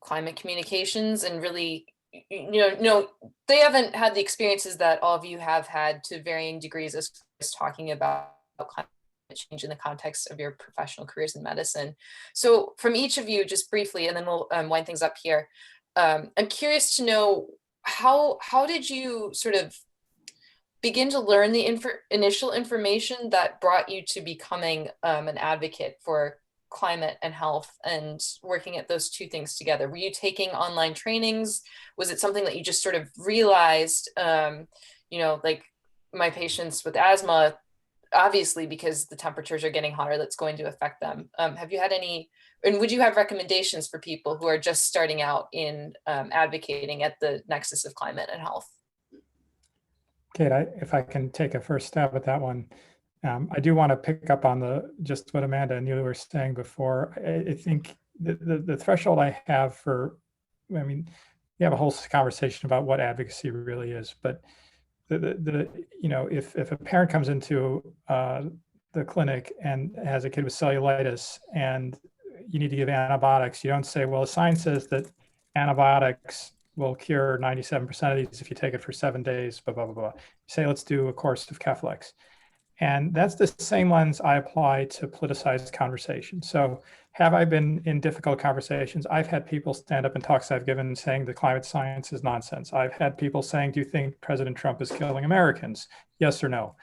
climate communications, and really, they haven't had the experiences that all of you have had to varying degrees as talking about climate change in the context of your professional careers in medicine. So from each of you, just briefly, and then we'll wind things up here. I'm curious to know how did you sort of begin to learn the initial information that brought you to becoming an advocate for climate and health and working at those two things together? Were you taking online trainings? Was it something that you just sort of realized, like my patients with asthma, obviously because the temperatures are getting hotter, that's going to affect them. Have you had any, and would you have recommendations for people who are just starting out in advocating at the nexus of climate and health? Kate, if I can take a first stab at that one, I do want to pick up on just what Amanda and you were saying before. I think the threshold I have for, we have a whole conversation about what advocacy really is, but if a parent comes into the clinic and has a kid with cellulitis and you need to give antibiotics, you don't say, well, the science says that antibiotics will cure 97% of these if you take it for 7 days, blah, blah, blah, blah. You say, let's do a course of Keflex. And that's the same lens I apply to politicized conversation. So have I been in difficult conversations? I've had people stand up in talks I've given saying the climate science is nonsense. I've had people saying, do you think President Trump is killing Americans? Yes or no?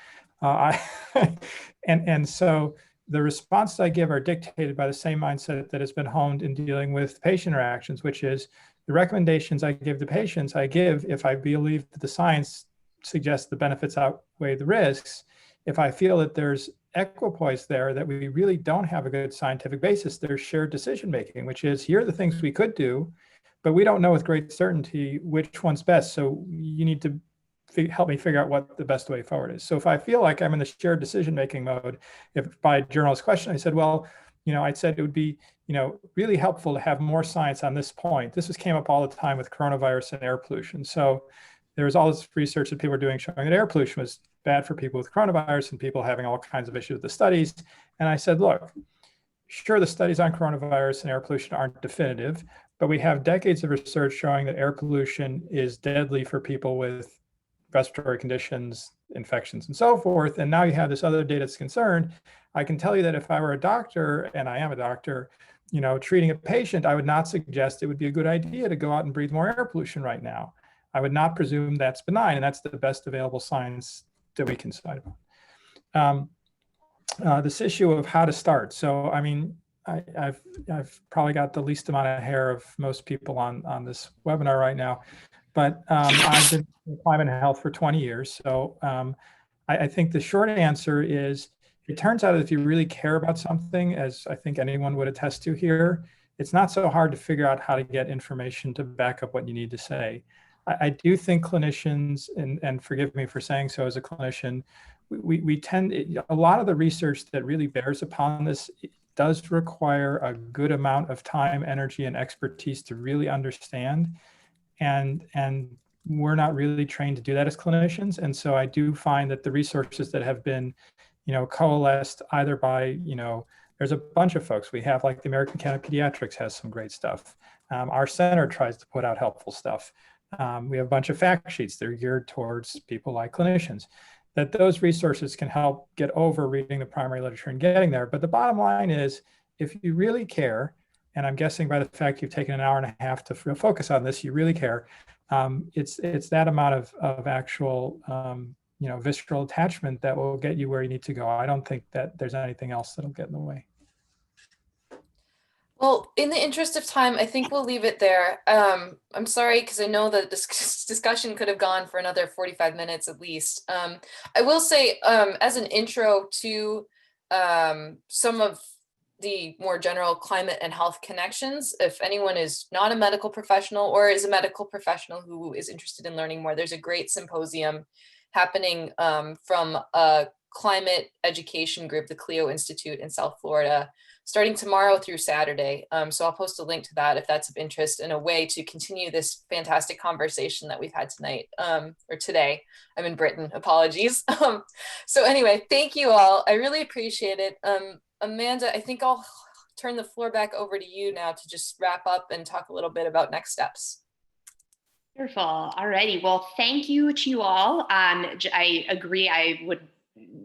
And so the responses I give are dictated by the same mindset that has been honed in dealing with patient interactions, which is the recommendations I give to patients, I give if I believe that the science suggests the benefits outweigh the risks. If I feel that there's equipoise there, that we really don't have a good scientific basis, there's shared decision making, which is here are the things we could do, but we don't know with great certainty which one's best. So you need to help me figure out what the best way forward is. So if I feel like I'm in the shared decision making mode, if by a journalist question I said, well, I said it would be, really helpful to have more science on this point. This came up all the time with coronavirus and air pollution. So there was all this research that people were doing showing that air pollution was bad for people with coronavirus and people having all kinds of issues with the studies. And I said, look, sure, the studies on coronavirus and air pollution aren't definitive, but we have decades of research showing that air pollution is deadly for people with respiratory conditions, infections, and so forth. And now you have this other data that's concerned. I can tell you that if I were a doctor, and I am a doctor, treating a patient, I would not suggest it would be a good idea to go out and breathe more air pollution right now. I would not presume that's benign, and that's the best available science that we can cite about. This issue of how to start. So, I've probably got the least amount of hair of most people on this webinar right now, but I've been in climate and health for 20 years. So I think the short answer is, it turns out if you really care about something, as I think anyone would attest to here, it's not so hard to figure out how to get information to back up what you need to say. I do think clinicians, and forgive me for saying so as a clinician, we tend, a lot of the research that really bears upon this does require a good amount of time, energy, and expertise to really understand. And we're not really trained to do that as clinicians. And so I do find that the resources that have been, coalesced either by, there's a bunch of folks. We have like the American Academy of Pediatrics has some great stuff. Our center tries to put out helpful stuff. We have a bunch of fact sheets that are geared towards people like clinicians, that those resources can help get over reading the primary literature and getting there. But the bottom line is, if you really care, and I'm guessing by the fact you've taken an hour and a half to focus on this, you really care. It's that amount of actual, visceral attachment that will get you where you need to go. I don't think that there's anything else that'll get in the way. Well, in the interest of time, I think we'll leave it there. I'm sorry, because I know that this discussion could have gone for another 45 minutes at least. I will say, as an intro to some of the more general climate and health connections, if anyone is not a medical professional or is a medical professional who is interested in learning more, there's a great symposium happening from a climate education group, the Clio Institute in South Florida, starting tomorrow through Saturday. So I'll post a link to that if that's of interest, and a way to continue this fantastic conversation that we've had tonight, or today. I'm in Britain, apologies. So anyway, thank you all. I really appreciate it. Amanda, I think I'll turn the floor back over to you now to just wrap up and talk a little bit about next steps. Wonderful. All righty. Well, thank you to you all. I agree. I would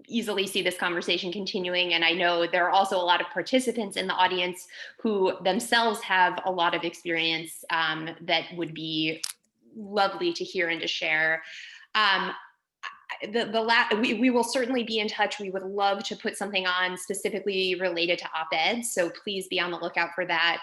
easily see this conversation continuing. And I know there are also a lot of participants in the audience who themselves have a lot of experience that would be lovely to hear and to share. We will certainly be in touch. We would love to put something on specifically related to op-ed. So please be on the lookout for that.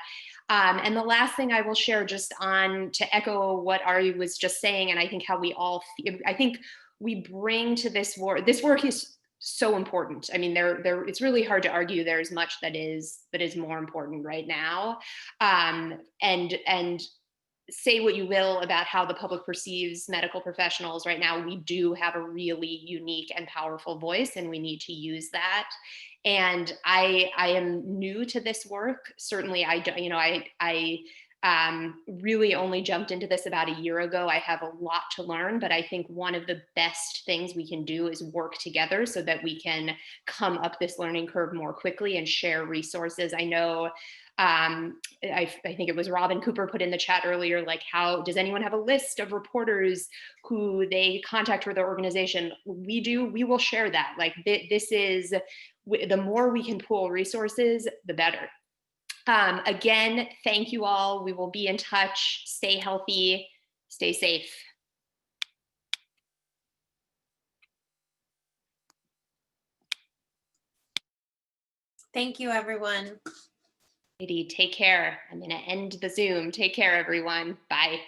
And the last thing I will share, just on to echo what Ari was just saying, and I think how we all feel, I think we bring to this work is so important. I mean, it's really hard to argue there's much that is more important right now. And say what you will about how the public perceives medical professionals right now, we do have a really unique and powerful voice, and we need to use that. And I am new to this work. Certainly, I really only jumped into this about a year ago. I have a lot to learn, but I think one of the best things we can do is work together so that we can come up this learning curve more quickly and share resources. I know I think it was Robin Cooper put in the chat earlier, like, how does anyone have a list of reporters who they contact for their organization? We do. We will share that. Like, this is, the more we can pool resources, the better. Again, thank you all. We will be in touch. Stay healthy, stay safe. Thank you, everyone. Take care. I'm going to end the Zoom. Take care, everyone. Bye.